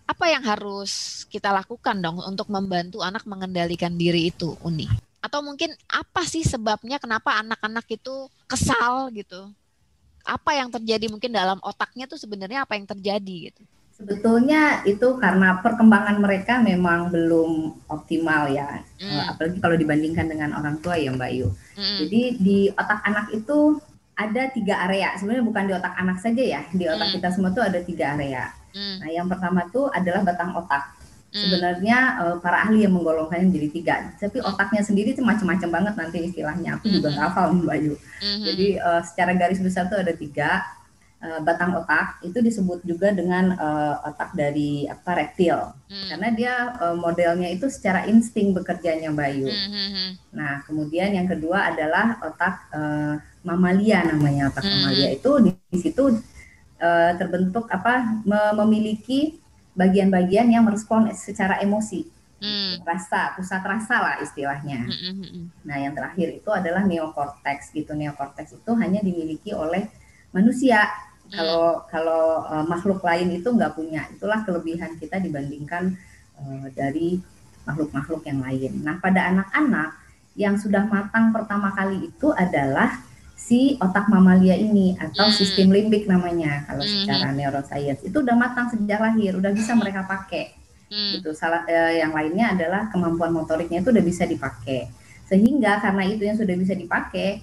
apa yang harus kita lakukan dong untuk membantu anak mengendalikan diri itu, Uni? Atau mungkin apa sih sebabnya kenapa anak-anak itu kesal gitu? Apa yang terjadi mungkin dalam otaknya tuh sebenarnya apa yang terjadi gitu? Sebetulnya itu karena perkembangan mereka memang belum optimal ya, apalagi kalau dibandingkan dengan orang tua ya Mbak Yu. Jadi di otak anak itu ada 3 area, sebenarnya bukan di otak anak saja ya, di otak kita semua tuh ada 3 area. Nah yang pertama tuh adalah batang otak. Sebenarnya para ahli yang menggolongkannya menjadi 3, tapi otaknya sendiri itu macam-macam banget nanti istilahnya, aku juga nggak hafal Mbak Yu. Jadi secara garis besar tuh ada 3. Batang otak itu disebut juga dengan otak dari rektil, karena dia modelnya itu secara insting bekerjanya Mbak Ayu. Nah kemudian yang kedua adalah otak mamalia namanya. Otak mamalia itu di situ terbentuk memiliki bagian-bagian yang merespon secara emosi, pusat rasa lah istilahnya. Nah yang terakhir itu adalah neokorteks gitu. Neokorteks itu hanya dimiliki oleh manusia. Kalau makhluk lain itu nggak punya. Itulah kelebihan kita dibandingkan dari makhluk-makhluk yang lain. Nah, pada anak-anak yang sudah matang pertama kali itu adalah si otak mamalia ini atau sistem limbik namanya kalau secara neuroscience. Itu udah matang sejak lahir, udah bisa mereka pakai. Gitu. Yang lainnya adalah kemampuan motoriknya itu udah bisa dipakai. Sehingga karena itu yang sudah bisa dipakai,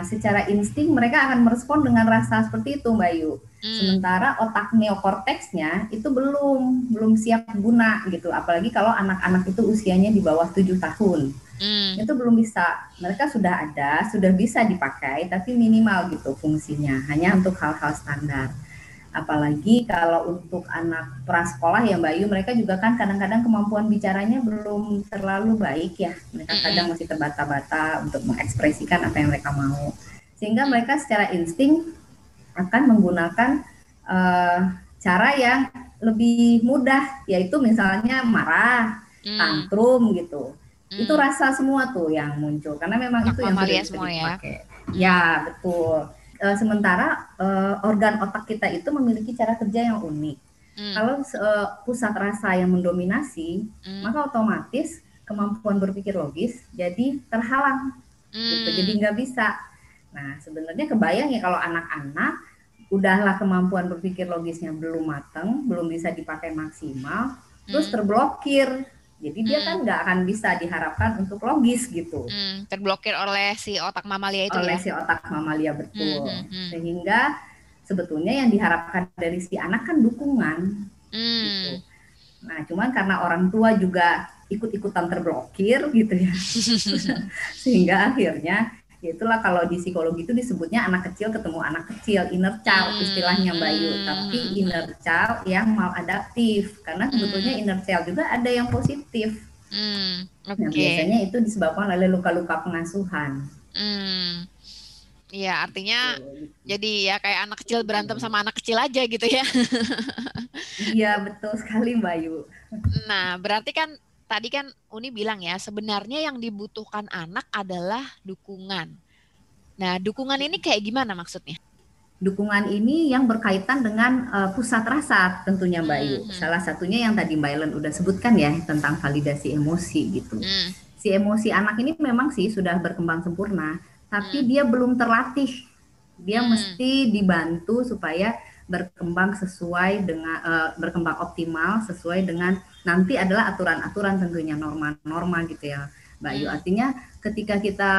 secara insting mereka akan merespon dengan rasa seperti itu, Mbak Yu. Sementara otak neokorteksnya itu belum siap guna gitu. Apalagi kalau anak-anak itu usianya di bawah 7 tahun. Itu belum bisa. Mereka sudah bisa dipakai, tapi minimal gitu fungsinya, hanya untuk hal-hal standar. Apalagi kalau untuk anak prasekolah ya Mbak Yu, mereka juga kan kadang-kadang kemampuan bicaranya belum terlalu baik ya. Mereka kadang masih terbata-bata untuk mengekspresikan apa yang mereka mau. Sehingga mereka secara insting akan menggunakan cara yang lebih mudah, yaitu misalnya marah, tantrum gitu. Itu rasa semua tuh yang muncul, karena memang itu yang sudah bisa dipakai. Ya, betul. Sementara organ otak kita itu memiliki cara kerja yang unik. Kalau pusat rasa yang mendominasi, maka otomatis kemampuan berpikir logis jadi terhalang, gitu. Jadi nggak bisa. Nah, sebenarnya kebayang ya kalau anak-anak udahlah kemampuan berpikir logisnya belum matang, belum bisa dipakai maksimal, terus terblokir. Jadi dia kan nggak akan bisa diharapkan untuk logis gitu. Terblokir oleh si otak mamalia itu oleh si otak mamalia, betul. Sehingga sebetulnya yang diharapkan dari si anak kan dukungan. Gitu. Nah, cuman karena orang tua juga ikut-ikutan terblokir gitu ya. Sehingga akhirnya ya itulah kalau di psikologi itu disebutnya anak kecil ketemu anak kecil, inner child istilahnya Mbak Yu. Tapi inner child yang maladaptif, karena sebetulnya inner child juga ada yang positif. Nah, biasanya itu disebabkan oleh luka-luka pengasuhan. Iya, artinya jadi ya kayak anak kecil berantem sama anak kecil aja gitu ya. Iya, betul sekali Mbak Yu. Nah, berarti kan tadi kan Uni bilang ya, sebenarnya yang dibutuhkan anak adalah dukungan. Nah, dukungan ini kayak gimana maksudnya? Dukungan ini yang berkaitan dengan pusat rasa tentunya Mbak Yu. Salah satunya yang tadi Mbak Ellen udah sebutkan ya, tentang validasi emosi gitu. Si emosi anak ini memang sih sudah berkembang sempurna, tapi dia belum terlatih. Dia mesti dibantu supaya berkembang sesuai dengan berkembang optimal sesuai dengan nanti adalah aturan-aturan tentunya, norma-norma gitu ya Mbak Yu. Artinya ketika kita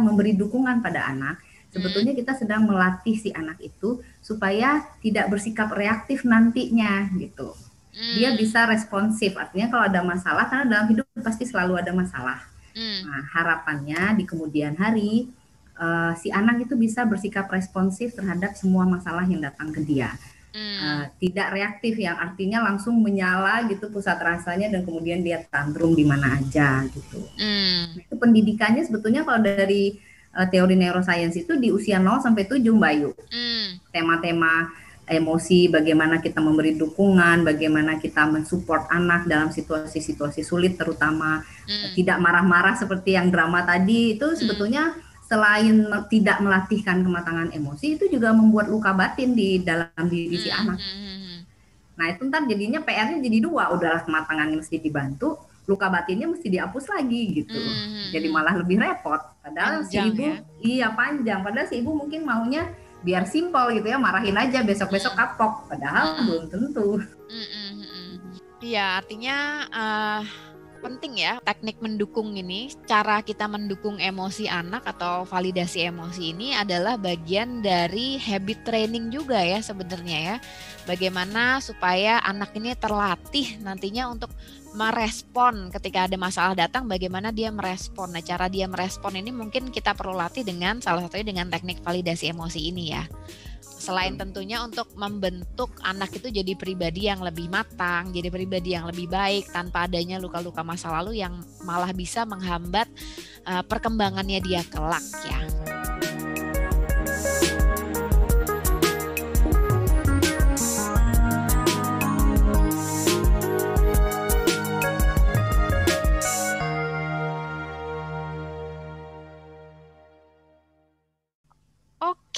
memberi dukungan pada anak, sebetulnya kita sedang melatih si anak itu supaya tidak bersikap reaktif nantinya gitu. Dia bisa responsif, artinya kalau ada masalah, karena dalam hidup pasti selalu ada masalah. Nah, harapannya di kemudian hari si anak itu bisa bersikap responsif terhadap semua masalah yang datang ke dia. Tidak reaktif yang artinya langsung menyala gitu pusat rasanya dan kemudian dia tantrum di mana aja gitu. Itu pendidikannya sebetulnya kalau dari teori neuroscience itu di usia 0 sampai 7 Mbak Yu. Tema-tema emosi, bagaimana kita memberi dukungan, bagaimana kita mensupport anak dalam situasi-situasi sulit, terutama tidak marah-marah seperti yang drama tadi, itu sebetulnya selain tidak melatihkan kematangan emosi, itu juga membuat luka batin di dalam diri si anak. Nah, itu ntar jadinya PR-nya jadi dua, udahlah kematangannya mesti dibantu, luka batinnya mesti dihapus lagi gitu. Jadi malah lebih repot. Padahal panjang, si ibu, ya? Panjang. Padahal si ibu mungkin maunya biar simpel gitu ya, marahin aja besok-besok kapok. Padahal belum tentu. Iya, artinya penting ya teknik mendukung ini, cara kita mendukung emosi anak atau validasi emosi ini adalah bagian dari habit training juga ya sebenarnya ya. Bagaimana supaya anak ini terlatih nantinya untuk merespon ketika ada masalah datang, bagaimana dia merespon. Nah, cara dia merespon ini mungkin kita perlu latih dengan salah satunya dengan teknik validasi emosi ini ya. Selain tentunya untuk membentuk anak itu jadi pribadi yang lebih matang, jadi pribadi yang lebih baik tanpa adanya luka-luka masa lalu yang malah bisa menghambat perkembangannya dia kelak ya.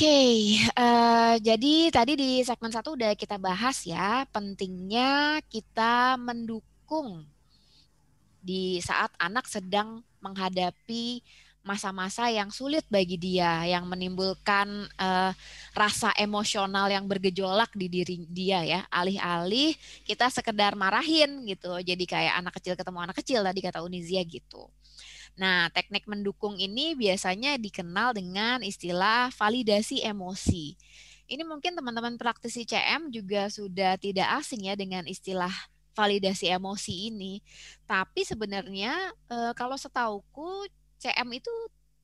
Jadi tadi di segmen 1 udah kita bahas ya, pentingnya kita mendukung di saat anak sedang menghadapi masa-masa yang sulit bagi dia, yang menimbulkan rasa emosional yang bergejolak di diri dia ya. Alih-alih kita sekedar marahin gitu, jadi kayak anak kecil ketemu anak kecil tadi kata Unizia gitu. Nah, teknik mendukung ini biasanya dikenal dengan istilah validasi emosi. Ini mungkin teman-teman praktisi CM juga sudah tidak asing ya dengan istilah validasi emosi ini. Tapi sebenarnya kalau setauku CM itu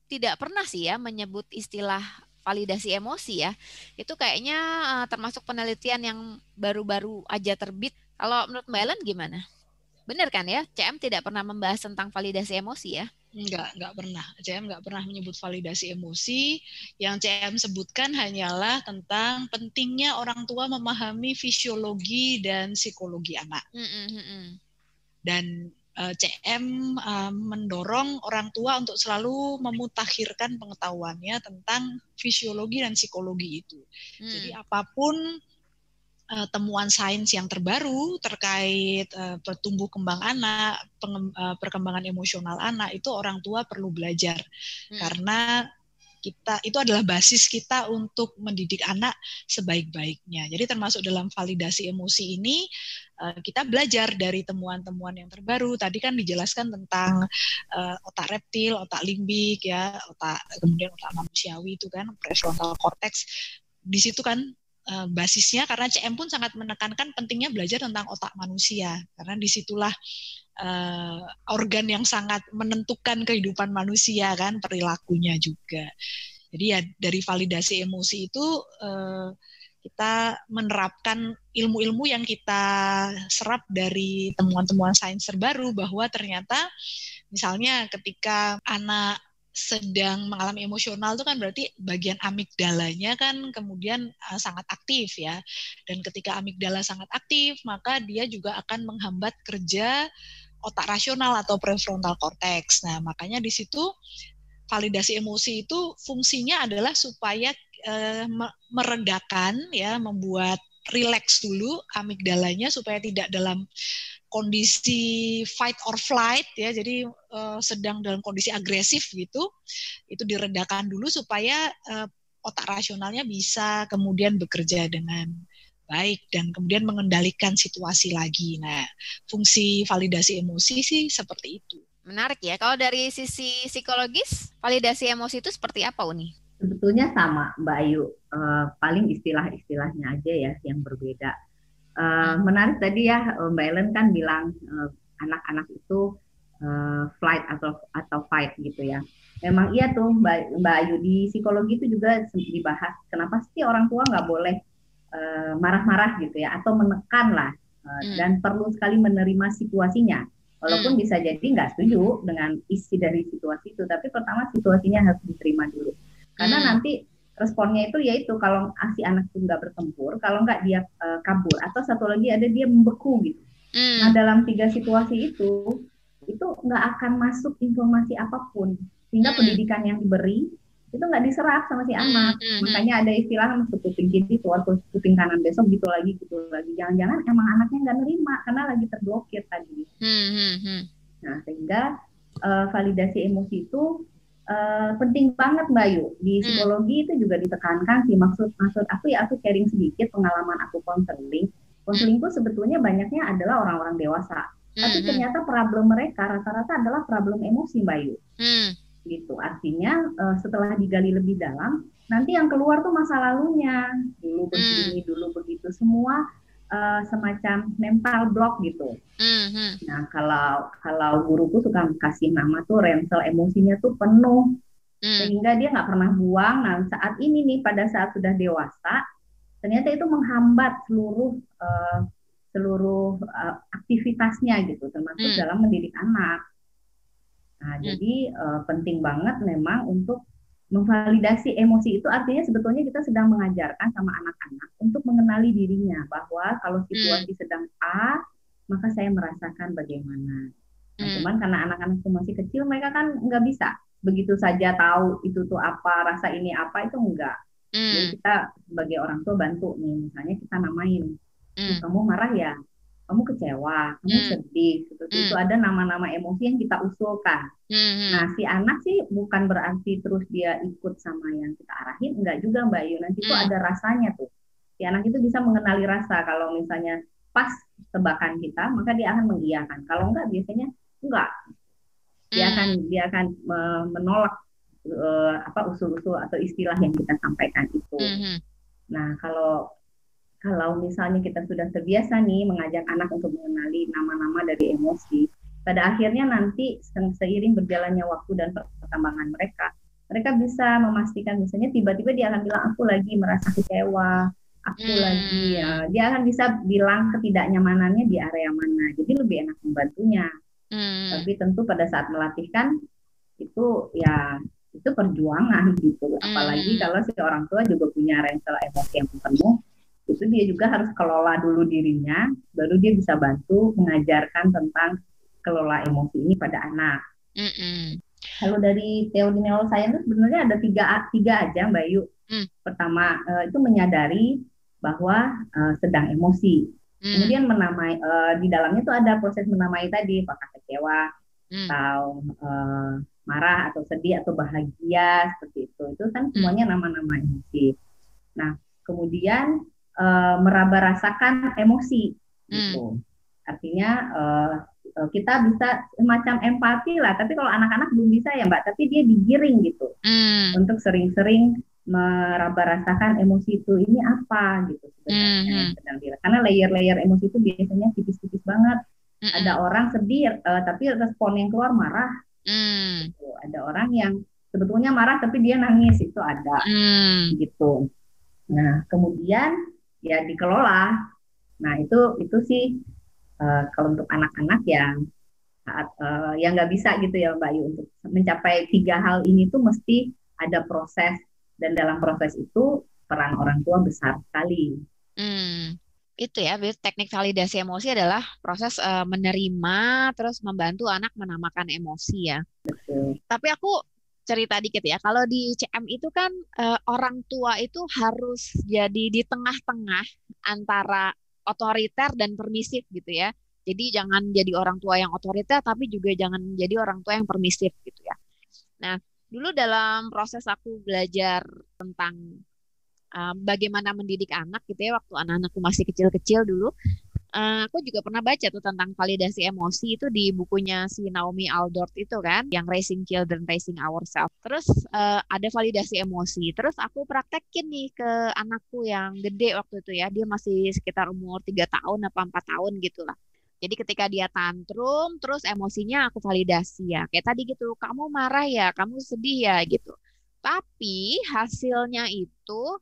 tidak pernah sih ya menyebut istilah validasi emosi ya. Itu kayaknya termasuk penelitian yang baru-baru aja terbit. Kalau menurut Mbak Ellen gimana? Benar kan ya? CM tidak pernah membahas tentang validasi emosi ya? Enggak pernah. CM enggak pernah menyebut validasi emosi. Yang CM sebutkan hanyalah tentang pentingnya orang tua memahami fisiologi dan psikologi anak. Dan CM mendorong orang tua untuk selalu memutakhirkan pengetahuannya tentang fisiologi dan psikologi itu. Jadi apapun temuan sains yang terbaru terkait pertumbuh kembang anak, perkembangan emosional anak, itu orang tua perlu belajar karena itu adalah basis kita untuk mendidik anak sebaik-baiknya. Jadi termasuk dalam validasi emosi ini kita belajar dari temuan-temuan yang terbaru. Tadi kan dijelaskan tentang otak reptil, otak limbik ya, kemudian otak manusiawi itu kan prefrontal cortex. Di situ kan basisnya, karena CM pun sangat menekankan pentingnya belajar tentang otak manusia, karena disitulah organ yang sangat menentukan kehidupan manusia kan, perilakunya juga. Jadi ya dari validasi emosi itu kita menerapkan ilmu-ilmu yang kita serap dari temuan-temuan sains terbaru, bahwa ternyata misalnya ketika anak sedang mengalami emosional itu kan berarti bagian amigdalanya kan kemudian sangat aktif ya. Dan ketika amigdala sangat aktif, maka dia juga akan menghambat kerja otak rasional atau prefrontal cortex. Nah, makanya di situ validasi emosi itu fungsinya adalah supaya meredakan ya, membuat rileks dulu amigdalanya supaya tidak dalam kondisi fight or flight ya, jadi sedang dalam kondisi agresif gitu, itu diredakan dulu supaya otak rasionalnya bisa kemudian bekerja dengan baik dan kemudian mengendalikan situasi lagi. Nah, fungsi validasi emosi sih seperti itu. Menarik ya. Kalau dari sisi psikologis, validasi emosi itu seperti apa, Uni? Sebetulnya sama, Mbak Ayu. Paling istilah-istilahnya aja ya yang berbeda. Menarik tadi ya Mbak Ellen kan bilang anak-anak itu flight atau fight gitu ya. Memang iya tuh Mbak Ayu, di psikologi itu juga dibahas kenapa sih orang tua nggak boleh marah-marah gitu ya, atau menekan lah, dan perlu sekali menerima situasinya. Walaupun bisa jadi nggak setuju dengan isi dari situasi itu, tapi pertama situasinya harus diterima dulu. Karena nanti responnya itu yaitu kalau si anak itu nggak bertempur, kalau nggak dia kabur, atau satu lagi ada dia membeku gitu. Nah dalam 3 situasi itu nggak akan masuk informasi apapun, sehingga pendidikan yang diberi itu nggak diserap sama si anak. Makanya ada istilah masuk kuping kiri keluar kuping kanan, besok gitu lagi. Jangan-jangan emang anaknya nggak nerima karena lagi terblokir tadi. Nah sehingga validasi emosi itu penting banget Mbak Yu. Di psikologi itu juga ditekankan sih, maksud aku ya, aku sharing sedikit pengalaman aku konseling. Konselingku sebetulnya banyaknya adalah orang-orang dewasa. Tapi ternyata problem mereka rata-rata adalah problem emosi Mbak Yu. Gitu. Artinya setelah digali lebih dalam, nanti yang keluar tuh masa lalunya. Dulu begini, dulu begitu, semua semacam mental block gitu. Nah kalau guruku suka kasih nama tuh ransel emosinya tuh penuh, sehingga dia nggak pernah buang. Nah saat ini nih, pada saat sudah dewasa, ternyata itu menghambat seluruh aktivitasnya gitu, termasuk dalam mendidik anak. Nah jadi penting banget memang untuk memvalidasi emosi. Itu artinya sebetulnya kita sedang mengajarkan sama anak-anak untuk mengenali dirinya, bahwa kalau situasi sedang A, maka saya merasakan bagaimana. Nah, cuman karena anak-anak itu masih kecil, mereka kan nggak bisa begitu saja tahu itu tuh apa, rasa ini apa, itu enggak. Jadi kita sebagai orang tua bantu nih, misalnya kita namain, kamu marah ya, kamu kecewa, kamu sedih, seperti itu ada nama-nama emosi yang kita usulkan. Nah, si anak sih bukan berarti terus dia ikut sama yang kita arahin, enggak juga Mbak Yu. Nanti tuh ada rasanya tuh. Si anak itu bisa mengenali rasa. Kalau misalnya pas tebakan kita, maka dia akan mengiyakan. Kalau enggak, biasanya enggak. Dia akan menolak usul-usul atau istilah yang kita sampaikan itu. Nah, kalau misalnya kita sudah terbiasa nih mengajak anak untuk mengenali nama-nama dari emosi, pada akhirnya nanti seiring berjalannya waktu dan perkembangan mereka bisa memastikan, misalnya tiba-tiba dia akan bilang aku lagi merasa kecewa, aku lagi, dia akan bisa bilang ketidaknyamanannya di area mana, jadi lebih enak membantunya. Tapi tentu pada saat melatihkan itu ya itu perjuangan gitu, apalagi kalau si orang tua juga punya ransel emosi yang penuh. Itu dia juga harus kelola dulu dirinya, baru dia bisa bantu mengajarkan tentang kelola emosi ini pada anak. Kalau dari teori neuroscience sebenarnya ada tiga aja Mbak Yu. Pertama itu menyadari bahwa sedang emosi. Kemudian menamai, di dalamnya itu ada proses menamai tadi, apakah kecewa atau marah atau sedih atau bahagia seperti itu. Itu kan semuanya nama-nama emosi. Nah, kemudian meraba rasakan emosi gitu. Artinya kita bisa semacam empati lah, tapi kalau anak-anak belum bisa ya Mbak, tapi dia digiring gitu untuk sering-sering meraba rasakan emosi itu ini apa gitu sebenarnya yang sedang dirasakan. Karena layer-layer emosi itu biasanya tipis-tipis banget. Ada orang sedih tapi respon yang keluar marah. Gitu. Ada orang yang sebetulnya marah tapi dia nangis, itu ada gitu. Nah, kemudian ya dikelola. Nah, itu sih kalau untuk anak-anak yang nggak bisa gitu ya Mbak Yu, untuk mencapai 3 hal ini tuh mesti ada proses, dan dalam proses itu peran orang tua besar sekali. Itu ya, teknik validasi emosi adalah proses menerima terus membantu anak menamakan emosi ya. Betul. Tapi aku cerita dikit ya, kalau di CM itu kan orang tua itu harus jadi di tengah-tengah antara otoriter dan permisif gitu ya. Jadi jangan jadi orang tua yang otoriter, tapi juga jangan jadi orang tua yang permisif gitu ya. Nah, dulu dalam proses aku belajar tentang bagaimana mendidik anak gitu ya, waktu anak-anakku masih kecil-kecil dulu, aku juga pernah baca tuh tentang validasi emosi itu di bukunya si Naomi Aldort itu kan, yang Raising Children, Raising Ourselves. Terus ada validasi emosi. Terus aku praktekin nih ke anakku yang gede waktu itu ya, dia masih sekitar umur 3 tahun apa 4 tahun gitu lah. Jadi ketika dia tantrum, terus emosinya aku validasi ya. Kayak tadi gitu, kamu marah ya, kamu sedih ya gitu. Tapi hasilnya itu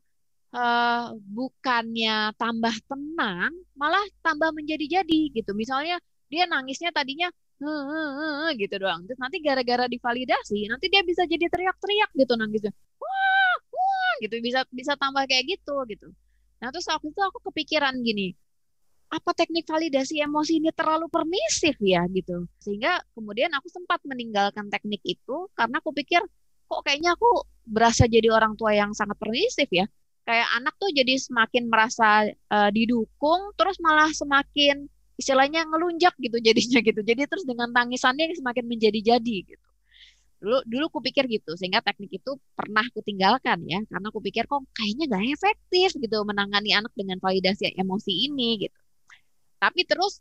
bukannya tambah tenang, malah tambah menjadi-jadi gitu. Misalnya dia nangisnya tadinya gitu doang. Terus nanti gara-gara divalidasi, nanti dia bisa jadi teriak-teriak gitu nangisnya. Wah, wah gitu, bisa tambah kayak gitu gitu. Nah, terus waktu itu aku kepikiran gini, apa teknik validasi emosi ini terlalu permisif ya gitu. Sehingga kemudian aku sempat meninggalkan teknik itu karena aku pikir kok kayaknya aku berasa jadi orang tua yang sangat permisif ya. Kayak anak tuh jadi semakin merasa didukung, terus malah semakin istilahnya ngelunjak gitu jadinya gitu. Jadi terus dengan tangisannya semakin menjadi-jadi gitu. Dulu aku pikir gitu, sehingga teknik itu pernah aku tinggalkan ya, karena aku pikir kok kayaknya gak efektif gitu menangani anak dengan validasi emosi ini gitu. Tapi terus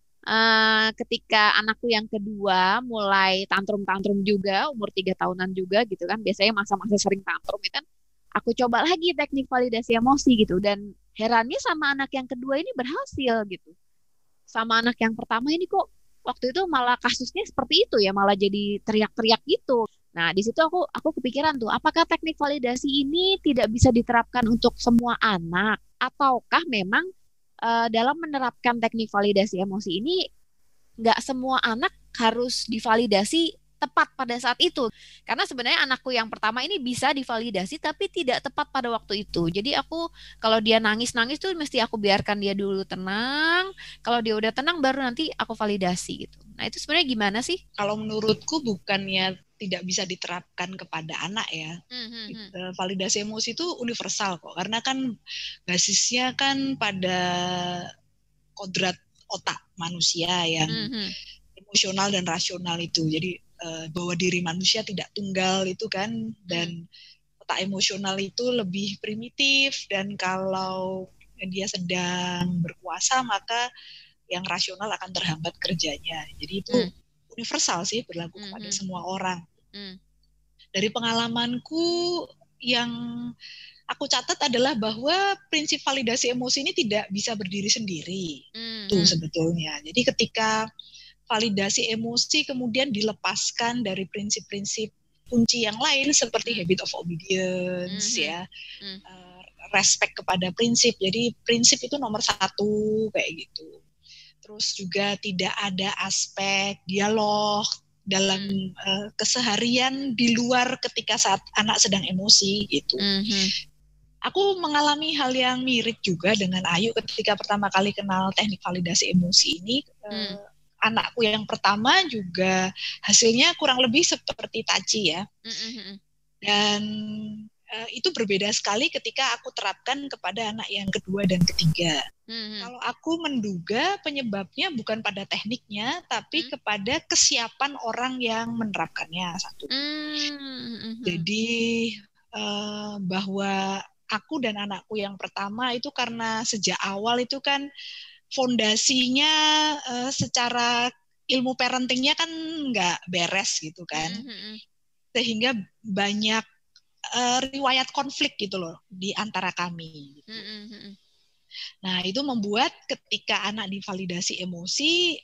ketika anakku yang kedua mulai tantrum-tantrum juga, umur 3 tahunan juga gitu kan, biasanya masa-masa sering tantrum itu kan, aku coba lagi teknik validasi emosi gitu, dan herannya sama anak yang kedua ini berhasil gitu. Sama anak yang pertama ini kok waktu itu malah kasusnya seperti itu ya, malah jadi teriak-teriak gitu. Nah, di situ aku kepikiran tuh, apakah teknik validasi ini tidak bisa diterapkan untuk semua anak, ataukah memang dalam menerapkan teknik validasi emosi ini nggak semua anak harus divalidasi tepat pada saat itu. Karena sebenarnya anakku yang pertama ini bisa divalidasi tapi tidak tepat pada waktu itu. Jadi aku kalau dia nangis-nangis tuh mesti aku biarkan dia dulu tenang. Kalau dia udah tenang baru nanti aku validasi gitu. Nah, itu sebenarnya gimana sih? Kalau menurutku bukannya tidak bisa diterapkan kepada anak ya. Validasi emosi itu universal kok, karena kan basisnya kan pada kodrat otak manusia yang emosional dan rasional itu. Jadi bahwa diri manusia tidak tunggal itu kan, dan otak emosional itu lebih primitif, dan kalau dia sedang berkuasa maka yang rasional akan terhambat kerjanya. Jadi itu universal sih, berlaku kepada semua orang. Dari pengalamanku yang aku catat adalah bahwa prinsip validasi emosi ini tidak bisa berdiri sendiri. Tuh sebetulnya. Jadi ketika validasi emosi kemudian dilepaskan dari prinsip-prinsip kunci yang lain seperti habit of obedience, ya, respect kepada prinsip. Jadi prinsip itu nomor 1 kayak gitu. Terus juga tidak ada aspek dialog dalam keseharian di luar ketika saat anak sedang emosi gitu. Aku mengalami hal yang mirip juga dengan Ayu ketika pertama kali kenal teknik validasi emosi ini. Anakku yang pertama juga hasilnya kurang lebih seperti Taci ya. Dan itu berbeda sekali ketika aku terapkan kepada anak yang kedua dan ketiga. Kalau aku menduga penyebabnya bukan pada tekniknya, tapi kepada kesiapan orang yang menerapkannya satu. Jadi bahwa aku dan anakku yang pertama itu karena sejak awal itu kan fondasinya secara ilmu parentingnya kan nggak beres gitu kan, sehingga banyak riwayat konflik gitu loh di antara kami. Gitu. Nah itu membuat ketika anak divalidasi emosi,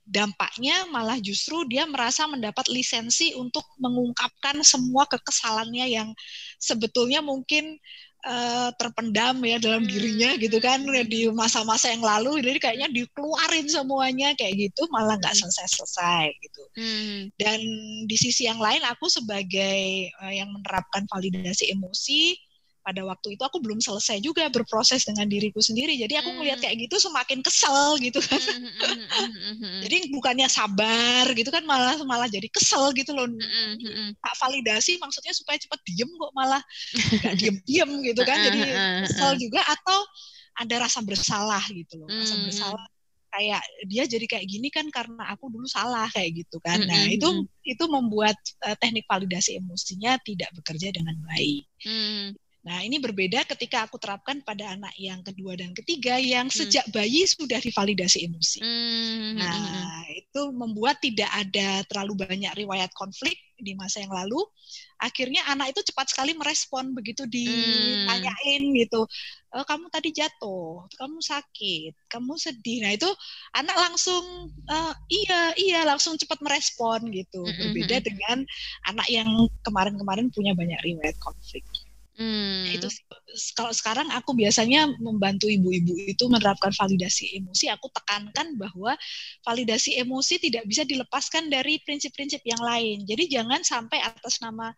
dampaknya malah justru dia merasa mendapat lisensi untuk mengungkapkan semua kekesalannya yang sebetulnya mungkin terpendam ya dalam dirinya gitu kan di masa-masa yang lalu. Jadi kayaknya dikeluarin semuanya kayak gitu, malah nggak selesai-selesai gitu. Dan di sisi yang lain aku sebagai yang menerapkan validasi emosi, pada waktu itu aku belum selesai juga berproses dengan diriku sendiri. Jadi aku melihat kayak gitu semakin kesel gitu kan. Jadi bukannya sabar gitu kan, malah jadi kesel gitu loh. Tak validasi maksudnya supaya cepat diem kok malah nggak diem gitu kan. Jadi kesel juga, atau ada rasa bersalah gitu loh. Rasa bersalah kayak dia jadi kayak gini kan karena aku dulu salah kayak gitu kan. Nah itu membuat teknik validasi emosinya tidak bekerja dengan baik. Nah ini berbeda ketika aku terapkan pada anak yang kedua dan ketiga yang sejak bayi sudah divalidasi emosi. Nah itu membuat tidak ada terlalu banyak riwayat konflik di masa yang lalu. Akhirnya anak itu cepat sekali merespon begitu ditanyain gitu. Kamu tadi jatuh, kamu sakit, kamu sedih. Nah itu anak langsung iya langsung cepat merespon gitu. Berbeda dengan anak yang kemarin-kemarin punya banyak riwayat konflik. Itu kalau sekarang aku biasanya membantu ibu-ibu itu menerapkan validasi emosi, aku tekankan bahwa validasi emosi tidak bisa dilepaskan dari prinsip-prinsip yang lain. Jadi jangan sampai atas nama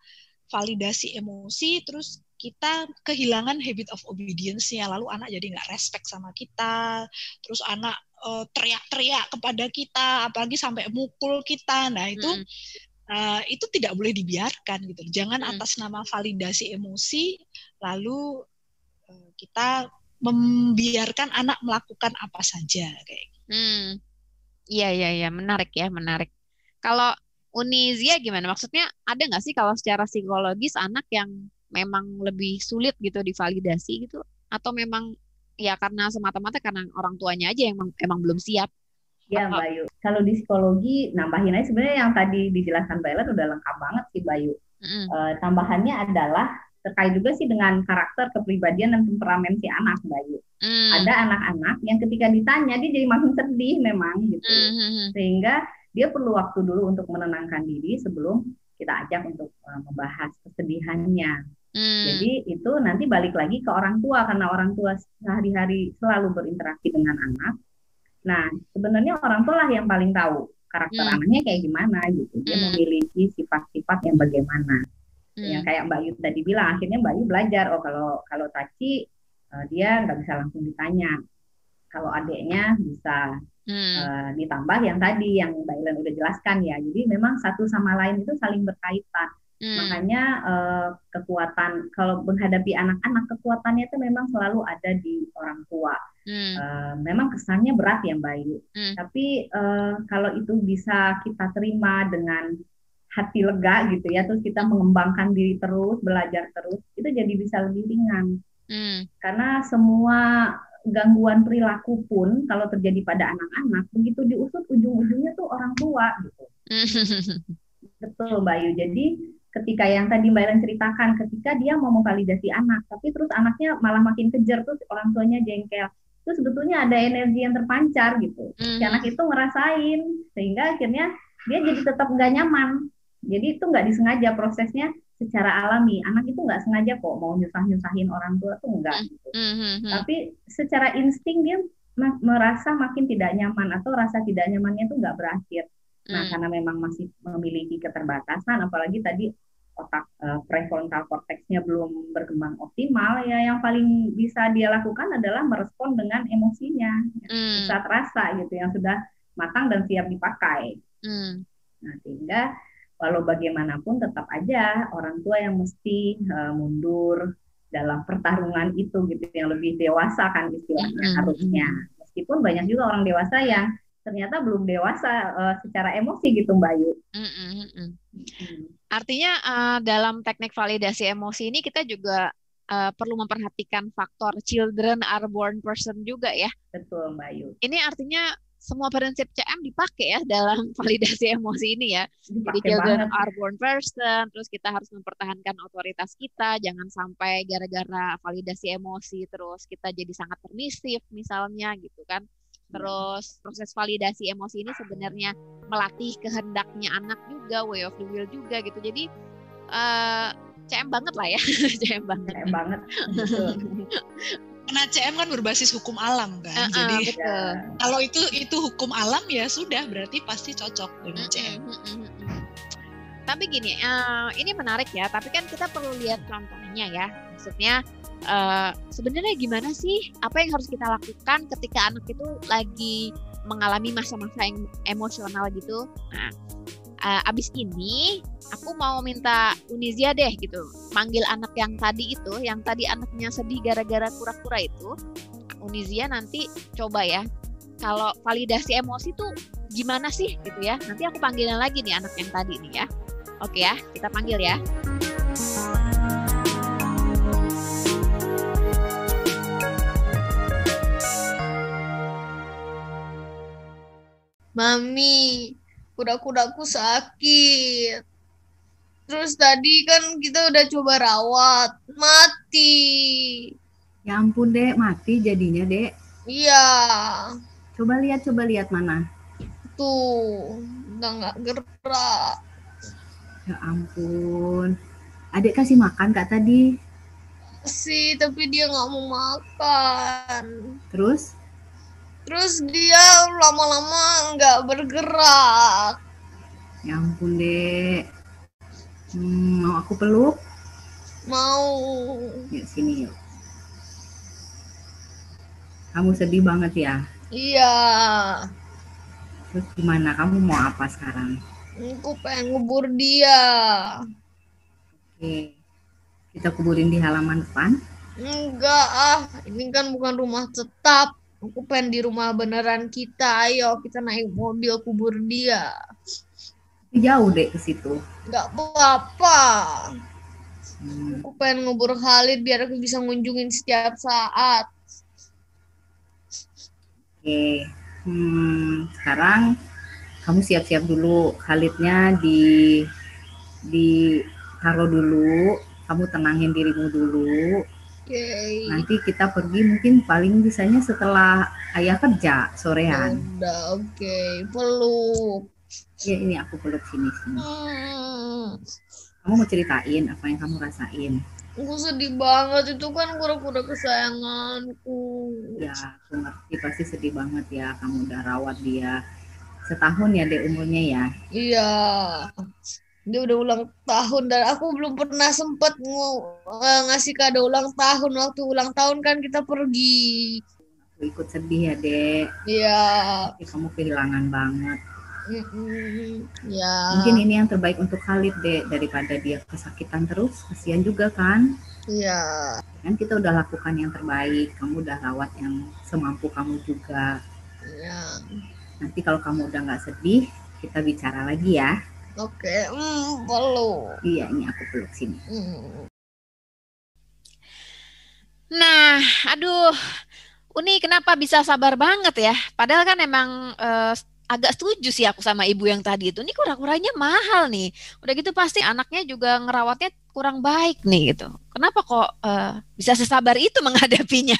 validasi emosi terus kita kehilangan habit of obedience-nya, lalu anak jadi nggak respect sama kita, terus anak teriak-teriak kepada kita, apalagi sampai mukul kita. Nah itu tidak boleh dibiarkan gitu. Jangan atas nama validasi emosi lalu kita membiarkan anak melakukan apa saja kayak gitu. Iya, menarik ya, menarik. Kalau Unizia gimana? Maksudnya ada nggak sih kalau secara psikologis anak yang memang lebih sulit gitu divalidasi gitu, atau memang ya karena semata-mata karena orang tuanya aja yang emang belum siap? Ya Mbak Ayu, kalau di psikologi nambahin aja sebenarnya yang tadi dijelaskan Mbak Ellen udah lengkap banget sih Mbak Ayu. Tambahannya adalah terkait juga sih dengan karakter, kepribadian, dan temperamen si anak Mbak Ayu. Ada anak-anak yang ketika ditanya dia jadi makin sedih memang gitu. Sehingga dia perlu waktu dulu untuk menenangkan diri sebelum kita ajak untuk membahas kesedihannya. Jadi itu nanti balik lagi ke orang tua, karena orang tua sehari-hari selalu berinteraksi dengan anak. Nah, sebenarnya orang tua lah yang paling tahu karakter anaknya kayak gimana gitu. Dia memiliki sifat-sifat yang bagaimana. Yang kayak Mbak Yu tadi bilang, akhirnya Mbak Yu belajar, kalau Taci dia nggak bisa langsung ditanya. Kalau adiknya bisa ditambah yang tadi yang Mbak Ilan udah jelaskan ya. Jadi memang satu sama lain itu saling berkaitan. Makanya kekuatan kalau menghadapi anak-anak, kekuatannya itu memang selalu ada di orang tua. Memang kesannya berat ya Mbak Ayu. Tapi kalau itu bisa kita terima dengan hati lega gitu ya, terus kita mengembangkan diri terus, belajar terus, itu jadi bisa lebih ringan. Karena semua gangguan perilaku pun kalau terjadi pada anak-anak, begitu diusut ujung-ujungnya tuh orang tua gitu. Betul Mbak Ayu. Jadi ketika yang tadi Mbak Ellen ceritakan, ketika dia mau memvalidasi anak, tapi terus anaknya malah makin kejar, terus orang tuanya jengkel, itu sebetulnya ada energi yang terpancar gitu. Si anak itu ngerasain, sehingga akhirnya dia jadi tetap nggak nyaman. Jadi itu nggak disengaja, prosesnya secara alami. Anak itu nggak sengaja kok mau nyusah-nyusahin orang tua tuh enggak gitu. Tapi secara insting dia merasa makin tidak nyaman, atau rasa tidak nyamannya itu nggak berakhir. Nah, karena memang masih memiliki keterbatasan, apalagi tadi otak prefrontal cortexnya belum berkembang optimal, ya yang paling bisa dia lakukan adalah merespon dengan emosinya, pusat rasa gitu, yang sudah matang dan siap dipakai. Nah, sehingga walau bagaimanapun tetap aja orang tua yang mesti mundur dalam pertarungan itu gitu, yang lebih dewasa kan istilahnya harusnya. Meskipun banyak juga orang dewasa yang ternyata belum dewasa secara emosi gitu Mbak Ayu. Artinya dalam teknik validasi emosi ini kita juga perlu memperhatikan faktor children are born person juga ya. Betul Mbak Ayu. Ini artinya semua prinsip CM dipakai ya dalam validasi emosi ini ya. Jadi children are born person, terus kita harus mempertahankan otoritas kita, jangan sampai gara-gara validasi emosi terus kita jadi sangat permisif misalnya gitu kan. Terus proses validasi emosi ini sebenarnya melatih kehendaknya anak juga, way of the will juga gitu. Jadi CM banget lah ya, CM banget. CM banget. Betul. Karena CM kan berbasis hukum alam kan, jadi kalau itu hukum alam ya sudah, berarti pasti cocok dengan CM. Tapi gini, ini menarik ya. Tapi kan kita perlu lihat contohnya ya. Maksudnya sebenarnya gimana sih? Apa yang harus kita lakukan ketika anak itu lagi mengalami masa-masa yang emosional gitu? Nah, abis ini aku mau minta Unizia deh gitu, manggil anak yang tadi itu, yang tadi anaknya sedih gara-gara kura-kura itu. Unizia nanti coba ya, kalau validasi emosi tuh gimana sih gitu ya. Nanti aku panggilin lagi nih anak yang tadi nih ya. Oke ya, kita panggil ya. Mami, kuda-kudaku sakit. Terus tadi kan kita udah coba rawat, mati. Ya ampun Dek, mati jadinya Dek. Iya. Coba lihat mana. Tuh, udah nggak gerak. Ya ampun. Adik kasih makan Kak tadi? Kasih, tapi dia nggak mau makan. Terus dia lama-lama nggak bergerak. Ya ampun Dek. Mau aku peluk? Mau. Ya sini yuk. Kamu sedih banget ya? Iya. Terus gimana? Kamu mau apa sekarang? Aku pengen ngubur dia. Oke. Kita kuburin di halaman depan? Enggak ini kan bukan rumah tetap. Aku pengen di rumah beneran kita. Ayo kita naik mobil kubur dia. Jauh Dek ke situ. Enggak apa-apa. Aku pengen ngubur Khalid biar aku bisa ngunjungin setiap saat. Oke. Sekarang kamu siap-siap dulu. Khalidnya ditaruh dulu. Kamu tenangin dirimu dulu. Okay. Nanti kita pergi mungkin paling bisanya setelah ayah kerja sorean. Udah, oke. Peluk. Ya ini aku peluk sini. Kamu mau ceritain apa yang kamu rasain? Aku sedih banget, itu kan kura-kura kesayanganku. Ya, aku ngerti pasti sedih banget ya. Kamu udah rawat dia setahun ya Dek umurnya ya. Iya. Dia udah ulang tahun dan aku belum pernah sempat ngasih kado ulang tahun. Waktu ulang tahun kan kita pergi. Aku ikut sedih ya, Dek. Iya. Tapi kamu kehilangan banget. Ya. Mungkin ini yang terbaik untuk Khalid, Dek, daripada dia kesakitan terus. Kasihan juga kan? Iya. Kan kita udah lakukan yang terbaik, kamu udah rawat yang semampu kamu juga. Iya. Nanti kalau kamu udah nggak sedih, kita bicara lagi ya. Oke, perlu. Iya, ini aku peluk sini. Nah, aduh, Uni kenapa bisa sabar banget ya? Padahal kan emang agak setuju sih aku sama ibu yang tadi itu. Ini kura-kuranya mahal nih. Udah gitu pasti anaknya juga ngerawatnya kurang baik nih gitu. Kenapa kok bisa sesabar itu menghadapinya?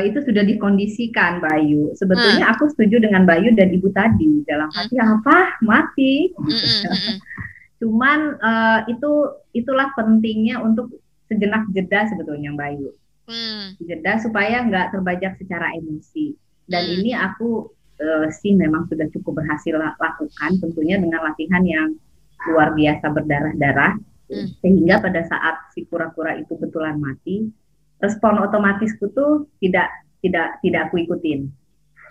Itu sudah dikondisikan, Bayu. Sebetulnya aku setuju dengan Bayu dan ibu tadi. Dalam hati apa? Mati. Cuman itulah pentingnya untuk sejenak jeda sebetulnya, Bayu. Jeda supaya nggak terbajak secara emosi. Dan ini aku sih memang sudah cukup berhasil lakukan, tentunya dengan latihan yang luar biasa berdarah-darah, sehingga pada saat si kura-kura itu betulan mati, respon otomatisku tuh tidak aku ikutin,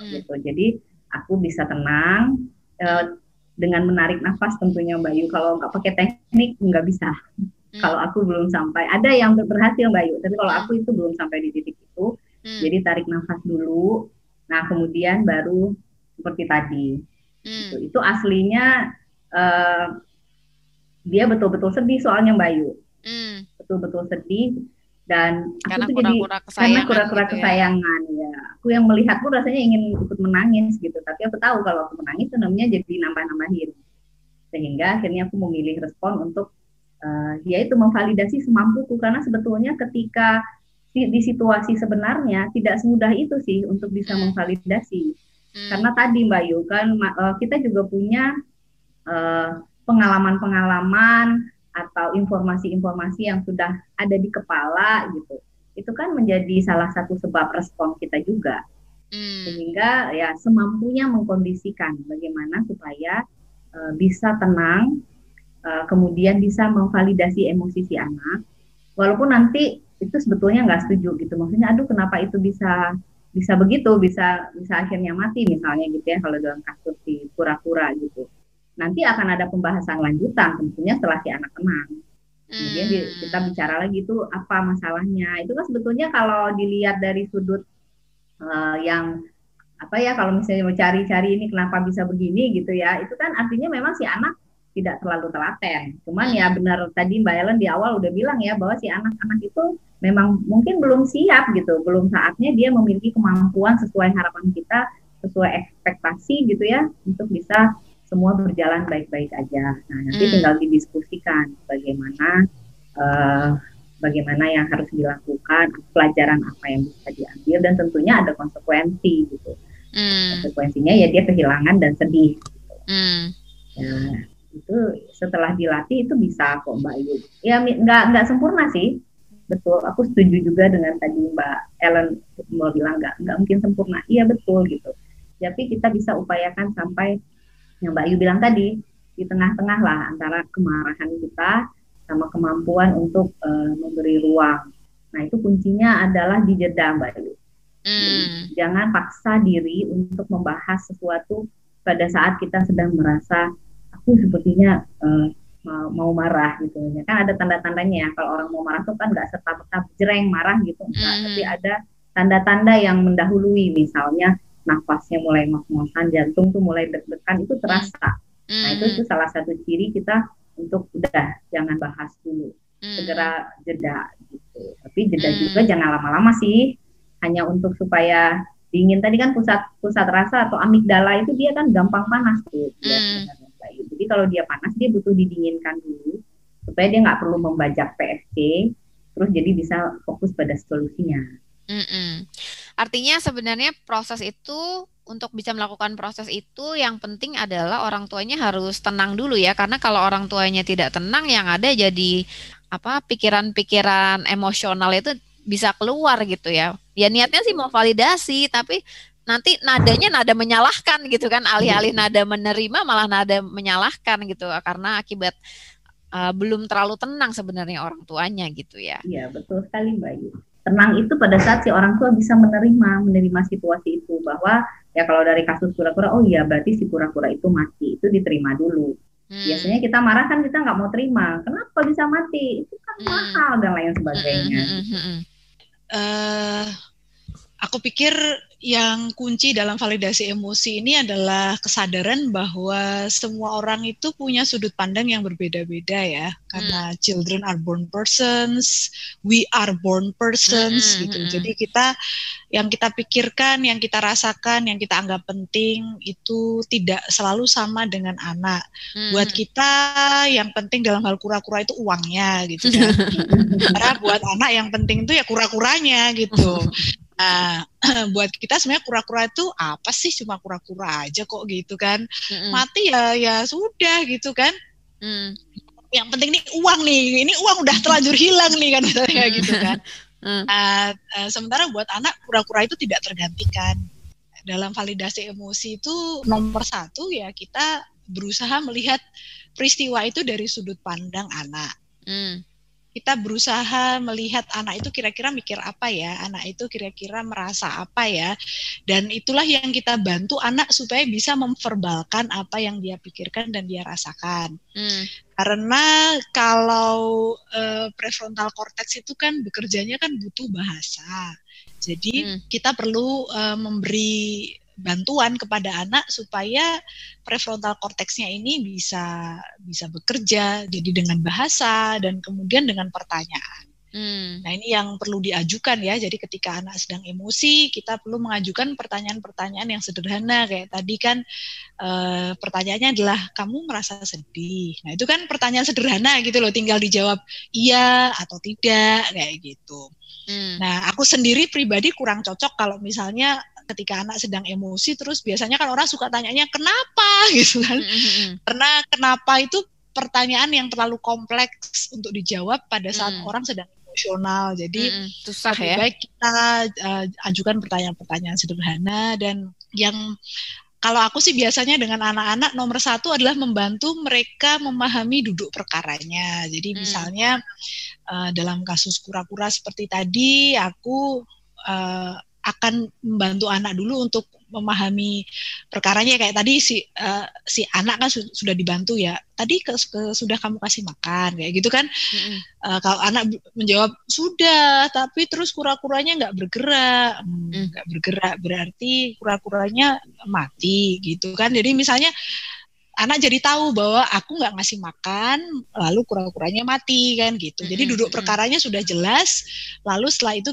gitu. Jadi aku bisa tenang dengan menarik nafas tentunya, Bayu. Kalau nggak pakai teknik nggak bisa. Kalau aku belum sampai, ada yang berhasil, Bayu, tapi kalau aku itu belum sampai di titik itu. Jadi tarik nafas dulu, nah kemudian baru seperti tadi. Itu aslinya dia betul-betul sedih soalnya, Bayu. Betul-betul sedih, dan karena aku tuh jadi karena kura-kura gitu kesayangan ya. Aku yang melihat pun rasanya ingin ikut menangis gitu, tapi aku tahu kalau aku menangis itu namanya jadi nambah-nambahin. Sehingga akhirnya aku memilih respon untuk yaitu memvalidasi semampuku, karena sebetulnya ketika di situasi sebenarnya tidak semudah itu sih untuk bisa memvalidasi. Karena tadi, Mbak Yu, kan kita juga punya pengalaman-pengalaman atau informasi-informasi yang sudah ada di kepala gitu. Itu kan menjadi salah satu sebab respon kita juga. Sehingga ya semampunya mengkondisikan bagaimana supaya bisa tenang, kemudian bisa memvalidasi emosi si anak, walaupun nanti itu sebetulnya nggak setuju gitu, maksudnya aduh kenapa itu bisa begitu, bisa akhirnya mati misalnya gitu ya, kalau dalam kasus si kura-kura gitu. Nanti akan ada pembahasan lanjutan tentunya setelah si anak tenang. Kemudian kita bicara lagi itu apa masalahnya. Itu kan sebetulnya kalau dilihat dari sudut yang apa ya, kalau misalnya mau cari-cari ini kenapa bisa begini gitu ya, itu kan artinya memang si anak tidak terlalu telaten. Cuman ya benar tadi Mbak Ellen di awal udah bilang ya, bahwa si anak-anak itu memang mungkin belum siap gitu, belum saatnya dia memiliki kemampuan sesuai harapan kita, sesuai ekspektasi gitu ya, untuk bisa semua berjalan baik-baik aja. Nah, nanti tinggal didiskusikan bagaimana yang harus dilakukan, pelajaran apa yang bisa diambil, dan tentunya ada konsekuensi gitu. Konsekuensinya ya dia kehilangan dan sedih. Nah, itu setelah dilatih itu bisa kok, Mbak Yu. Ya nggak sempurna sih, betul. Aku setuju juga dengan tadi Mbak Ellen mau bilang nggak mungkin sempurna. Iya betul gitu. Tapi kita bisa upayakan sampai yang Mbak Yu bilang tadi, di tengah-tengah lah antara kemarahan kita sama kemampuan untuk memberi ruang. Nah itu kuncinya adalah di jeda, Mbak Yu. Jangan paksa diri untuk membahas sesuatu pada saat kita sedang merasa aku sepertinya mau marah gitu ya. Kan ada tanda-tandanya ya, kalau orang mau marah tuh kan nggak serta-merta jreng marah gitu, tapi ada tanda-tanda yang mendahului, misalnya nafasnya mulai ngos-ngosan, jantung tuh mulai deg-degan, itu terasa. Nah itu salah satu ciri kita untuk udah jangan bahas dulu, segera jeda gitu. Tapi jeda juga jangan lama-lama sih, hanya untuk supaya dingin. Tadi kan pusat rasa atau amigdala itu dia kan gampang panas tuh. Jadi kalau dia panas dia butuh didinginkan dulu supaya dia nggak perlu membajak PFC, terus jadi bisa fokus pada solusinya. Artinya sebenarnya proses itu, untuk bisa melakukan proses itu yang penting adalah orang tuanya harus tenang dulu ya, karena kalau orang tuanya tidak tenang yang ada jadi pikiran-pikiran emosional itu bisa keluar gitu ya. Ya niatnya sih mau validasi, tapi nanti nadanya nada menyalahkan gitu kan, alih-alih nada menerima malah nada menyalahkan gitu, karena akibat belum terlalu tenang sebenarnya orang tuanya gitu ya. Iya betul sekali, Mbak Yu. tenang itu pada saat si orang tua bisa menerima situasi itu, bahwa ya kalau dari kasus kura-kura, oh iya berarti si kura-kura itu mati, itu diterima dulu. Biasanya kita marah kan, kita nggak mau terima, kenapa bisa mati, itu kan mahal dan lain sebagainya. Aku pikir yang kunci dalam validasi emosi ini adalah kesadaran bahwa semua orang itu punya sudut pandang yang berbeda-beda ya. Karena children are born persons, we are born persons gitu. Jadi yang kita pikirkan, yang kita rasakan, yang kita anggap penting itu tidak selalu sama dengan anak. Buat kita yang penting dalam hal kura-kura itu uangnya gitu kan. Karena buat anak yang penting itu ya kura-kuranya gitu. Nah, buat kita sebenarnya kura-kura itu apa sih, cuma kura-kura aja kok gitu kan. Mati ya sudah gitu kan. Yang penting nih uang nih, ini uang udah terlanjur hilang nih kan misalnya gitu kan. Sementara buat anak kura-kura itu tidak tergantikan. Dalam validasi emosi itu nomor satu ya kita berusaha melihat peristiwa itu dari sudut pandang anak. Kita berusaha melihat anak itu kira-kira mikir apa ya, anak itu kira-kira merasa apa ya, dan itulah yang kita bantu anak supaya bisa memverbalkan apa yang dia pikirkan dan dia rasakan. Karena kalau prefrontal cortex itu kan bekerjanya kan butuh bahasa, jadi kita perlu memberi bantuan kepada anak supaya prefrontal korteksnya ini bisa bekerja, jadi dengan bahasa dan kemudian dengan pertanyaan. Nah ini yang perlu diajukan ya. Jadi ketika anak sedang emosi, kita perlu mengajukan pertanyaan-pertanyaan yang sederhana kayak tadi kan pertanyaannya adalah kamu merasa sedih. Nah itu kan pertanyaan sederhana gitu loh, tinggal dijawab iya atau tidak kayak gitu. Nah aku sendiri pribadi kurang cocok kalau misalnya ketika anak sedang emosi terus biasanya kan orang suka tanyanya kenapa gitu kan. Karena kenapa itu pertanyaan yang terlalu kompleks untuk dijawab pada saat orang sedang emosional. Jadi susah lebih ya. baik kita ajukan pertanyaan-pertanyaan sederhana. Dan yang kalau aku sih biasanya dengan anak-anak nomor satu adalah membantu mereka memahami duduk perkaranya. Jadi misalnya dalam kasus kura-kura seperti tadi aku akan membantu anak dulu untuk memahami perkaranya. Kayak tadi si anak kan sudah dibantu ya. Tadi sudah kamu kasih makan kayak gitu kan. Kalau anak menjawab sudah, tapi terus kura-kuranya nggak bergerak, nggak bergerak berarti kura-kuranya mati gitu kan. Jadi misalnya anak jadi tahu bahwa aku nggak ngasih makan, lalu kura-kuranya mati kan gitu. Jadi duduk perkaranya sudah jelas. Lalu setelah itu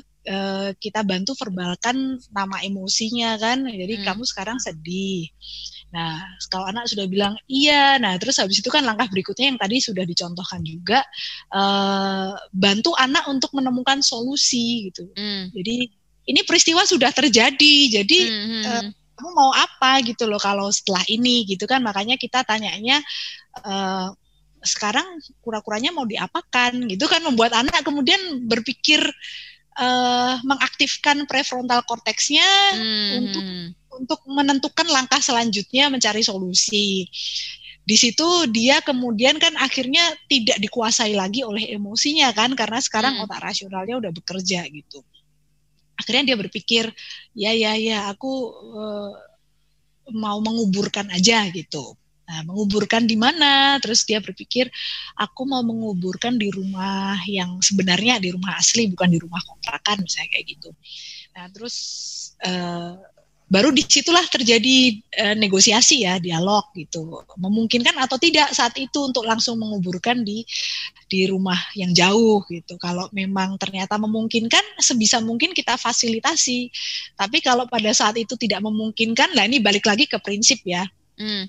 kita bantu verbalkan nama emosinya kan. Jadi kamu sekarang sedih. Nah, kalau anak sudah bilang iya, nah terus habis itu kan langkah berikutnya yang tadi sudah dicontohkan juga, bantu anak untuk menemukan solusi gitu. Jadi ini peristiwa sudah terjadi, jadi kamu mau apa gitu loh kalau setelah ini gitu kan. Makanya kita tanyanya sekarang kura-kuranya mau diapakan gitu kan, membuat anak kemudian berpikir mengaktifkan prefrontal korteksnya untuk menentukan langkah selanjutnya mencari solusi. Di situ dia kemudian kan akhirnya tidak dikuasai lagi oleh emosinya kan, karena sekarang otak rasionalnya udah bekerja gitu. Akhirnya dia berpikir ya aku mau menguburkan aja gitu. Nah, menguburkan di mana? Terus dia berpikir, aku mau menguburkan di rumah yang sebenarnya, di rumah asli, bukan di rumah kontrakan, misalnya kayak gitu. Nah, terus baru disitulah terjadi negosiasi ya, dialog gitu. Memungkinkan atau tidak saat itu untuk langsung menguburkan di rumah yang jauh gitu. Kalau memang ternyata memungkinkan, sebisa mungkin kita fasilitasi. Tapi kalau pada saat itu tidak memungkinkan, nah ini balik lagi ke prinsip ya.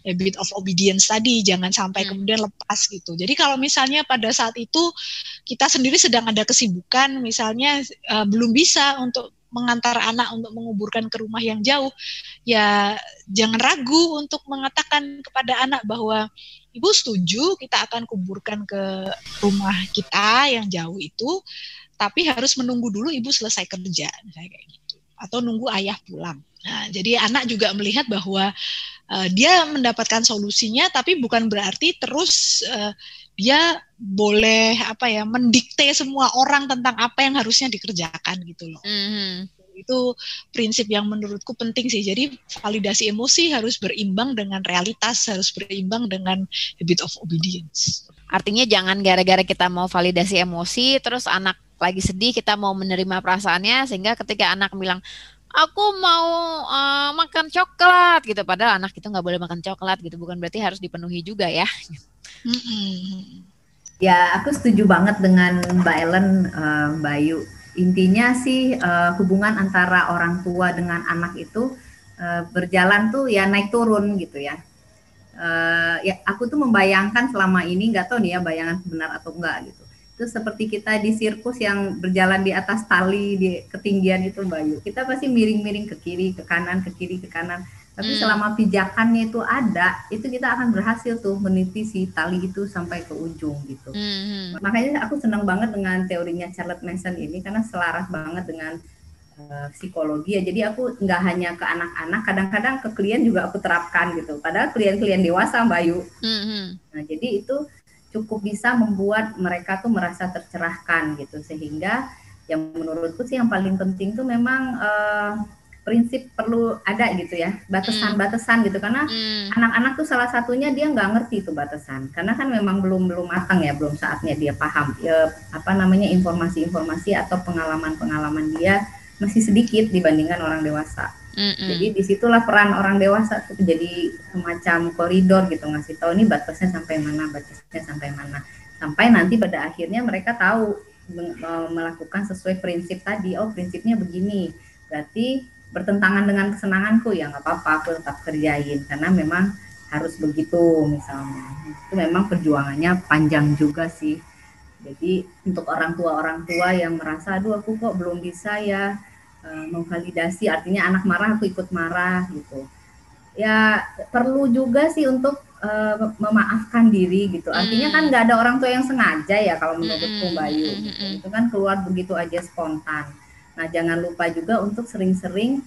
Habit of obedience tadi, jangan sampai kemudian lepas gitu. Jadi kalau misalnya pada saat itu kita sendiri sedang ada kesibukan, misalnya belum bisa untuk mengantar anak untuk menguburkan ke rumah yang jauh, ya jangan ragu untuk mengatakan kepada anak bahwa ibu setuju kita akan kuburkan ke rumah kita yang jauh itu, tapi harus menunggu dulu ibu selesai kerja, misalnya kayak gitu, atau nunggu ayah pulang. Nah, jadi anak juga melihat bahwa dia mendapatkan solusinya, tapi bukan berarti terus dia boleh mendikte semua orang tentang apa yang harusnya dikerjakan gitu loh. Itu prinsip yang menurutku penting sih. Jadi validasi emosi harus berimbang dengan realitas, harus berimbang dengan habit of obedience. Artinya jangan gara-gara kita mau validasi emosi, terus anak lagi sedih, kita mau menerima perasaannya, sehingga ketika anak bilang, aku mau makan coklat gitu, padahal anak itu nggak boleh makan coklat gitu, bukan berarti harus dipenuhi juga ya. Ya, aku setuju banget dengan Mbak Ellen, Mbak Ayu. Intinya sih hubungan antara orang tua dengan anak itu berjalan tuh ya naik turun gitu ya. Ya aku tuh membayangkan selama ini, nggak tahu nih ya bayangan benar atau enggak gitu. Itu seperti kita di sirkus yang berjalan di atas tali di ketinggian itu Mbak Yu. Kita pasti miring-miring ke kiri, ke kanan, ke kiri, ke kanan. Tapi selama pijakannya itu ada, itu kita akan berhasil tuh meniti si tali itu sampai ke ujung gitu. Makanya aku senang banget dengan teorinya Charlotte Mason ini karena selaras banget dengan psikologi ya. Jadi aku nggak hanya ke anak-anak, kadang-kadang ke klien juga aku terapkan gitu. Padahal klien-klien dewasa Mbak Yu. Nah jadi itu cukup bisa membuat mereka tuh merasa tercerahkan gitu, sehingga yang menurutku sih yang paling penting tuh memang prinsip perlu ada gitu ya, batasan-batasan gitu, karena anak-anak tuh salah satunya dia nggak ngerti itu batasan, karena kan memang belum matang ya, belum saatnya dia paham informasi-informasi atau pengalaman-pengalaman dia masih sedikit dibandingkan orang dewasa. Jadi disitulah peran orang dewasa tuh jadi semacam koridor gitu, ngasih tahu nih batasnya sampai mana, sampai nanti pada akhirnya mereka tahu melakukan sesuai prinsip tadi. Oh prinsipnya begini, berarti bertentangan dengan kesenanganku, ya nggak apa-apa, aku tetap kerjain karena memang harus begitu misalnya. Itu memang perjuangannya panjang juga sih. Jadi untuk orang tua yang merasa aduh aku kok belum bisa ya memvalidasi, artinya anak marah aku ikut marah gitu. Ya perlu juga sih untuk memaafkan diri gitu. Artinya kan nggak ada orang tua yang sengaja ya kalau menurutku Mbak Ayu. Gitu. Itu kan keluar begitu aja spontan. Nah jangan lupa juga untuk sering-sering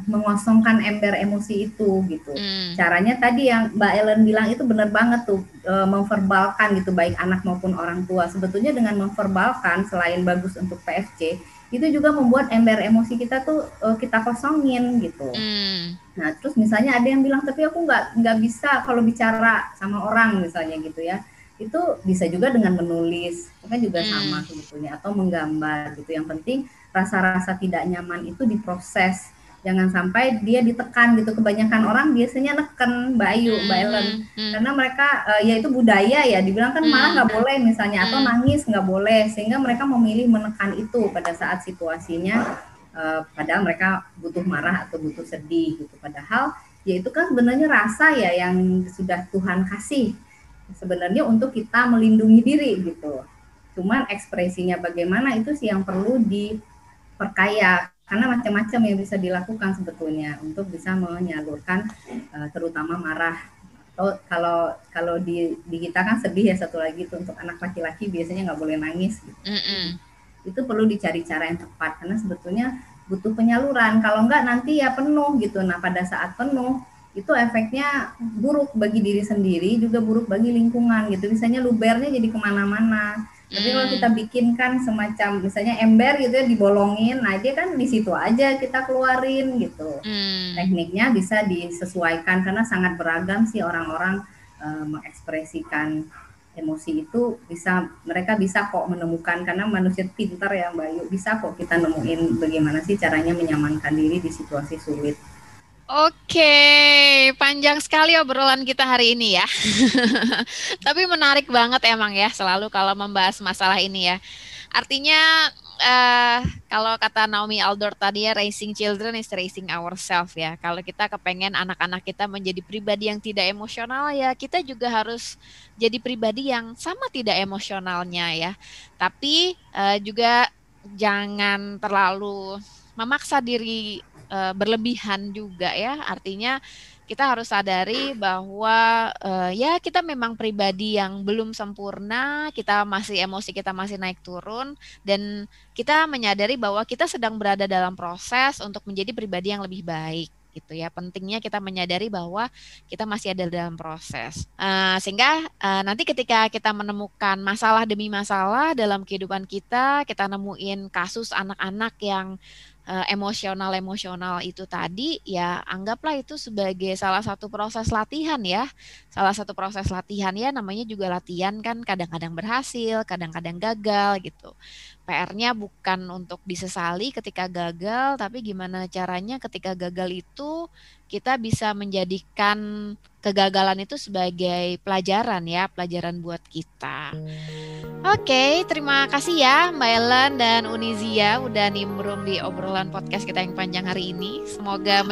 mengosongkan ember emosi itu gitu. Caranya tadi yang Mbak Ellen bilang itu benar banget tuh, memverbalkan gitu, baik anak maupun orang tua. Sebetulnya dengan memverbalkan selain bagus untuk PFC, itu juga membuat ember emosi kita tuh kita kosongin gitu. Nah terus misalnya ada yang bilang tapi aku nggak bisa kalau bicara sama orang misalnya gitu ya, itu bisa juga dengan menulis, itu kan juga sama sebetulnya, atau menggambar gitu. Yang penting rasa-rasa tidak nyaman itu diproses, jangan sampai dia ditekan gitu. Kebanyakan orang biasanya neken Mbak Ayu, Mbak Ellen, karena mereka ya itu budaya ya, dibilang kan marah nggak boleh misalnya, atau nangis nggak boleh, sehingga mereka memilih menekan itu pada saat situasinya, padahal mereka butuh marah atau butuh sedih gitu. Padahal ya itu kan sebenarnya rasa ya yang sudah Tuhan kasih sebenarnya untuk kita melindungi diri gitu. Cuman ekspresinya bagaimana itu sih yang perlu diperkaya, karena macam-macam yang bisa dilakukan sebetulnya untuk bisa menyalurkan terutama marah. Atau kalau di kita kan sedih ya, satu lagi itu untuk anak laki-laki biasanya nggak boleh nangis gitu. Itu perlu dicari cara yang tepat karena sebetulnya butuh penyaluran. Kalau enggak nanti ya penuh gitu. Nah pada saat penuh itu efeknya buruk bagi diri sendiri, juga buruk bagi lingkungan gitu. Misalnya lubernya jadi kemana-mana. Tapi kalau kita bikinkan semacam misalnya ember gitu ya, dibolongin, nah dia kan di situ aja kita keluarin gitu. Tekniknya bisa disesuaikan karena sangat beragam sih orang-orang mengekspresikan emosi itu, mereka bisa kok menemukan, karena manusia pintar ya Mbak Yu, bisa kok kita nemuin bagaimana sih caranya menyamankan diri di situasi sulit. Oke, panjang sekali obrolan kita hari ini ya. Tapi menarik banget emang ya, selalu kalau membahas masalah ini ya. Artinya kalau kata Naomi Aldor tadi ya, raising children is raising ourselves ya. Kalau kita kepengen anak-anak kita menjadi pribadi yang tidak emosional ya, kita juga harus jadi pribadi yang sama tidak emosionalnya ya. Tapi juga jangan terlalu memaksa diri berlebihan juga ya. Artinya kita harus sadari bahwa ya kita memang pribadi yang belum sempurna, emosi kita masih naik turun, dan kita menyadari bahwa kita sedang berada dalam proses untuk menjadi pribadi yang lebih baik gitu ya. Pentingnya kita menyadari bahwa kita masih ada dalam proses. Sehingga nanti ketika kita menemukan masalah demi masalah dalam kehidupan kita nemuin kasus anak-anak yang emosional itu tadi, ya anggaplah itu sebagai salah satu proses latihan ya. Salah satu proses latihan ya, namanya juga latihan kan, kadang-kadang berhasil, kadang-kadang gagal gitu. PR-nya bukan untuk disesali ketika gagal, tapi gimana caranya ketika gagal itu kita bisa menjadikan kegagalan itu sebagai pelajaran ya, pelajaran buat kita. Oke, terima kasih ya Mbak Ellen dan Unizia udah nimbrung di obrolan podcast kita yang panjang hari ini. Semoga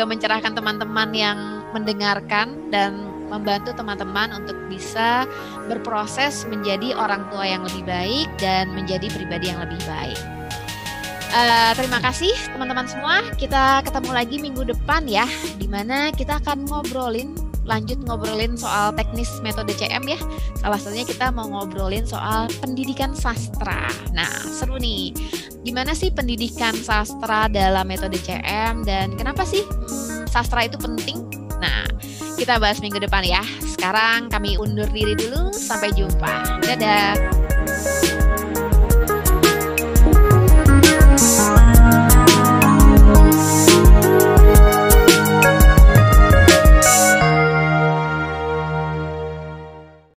mencerahkan teman-teman yang mendengarkan dan membantu teman-teman untuk bisa berproses menjadi orang tua yang lebih baik dan menjadi pribadi yang lebih baik. Terima kasih teman-teman semua. Kita ketemu lagi minggu depan ya, dimana kita akan lanjut ngobrolin soal teknis metode CM ya. Salah satunya kita mau ngobrolin soal pendidikan sastra. Nah, seru nih. Gimana sih pendidikan sastra dalam metode CM dan kenapa sih sastra itu penting? Nah, kita bahas minggu depan ya. Sekarang kami undur diri dulu. Sampai jumpa. Dadah.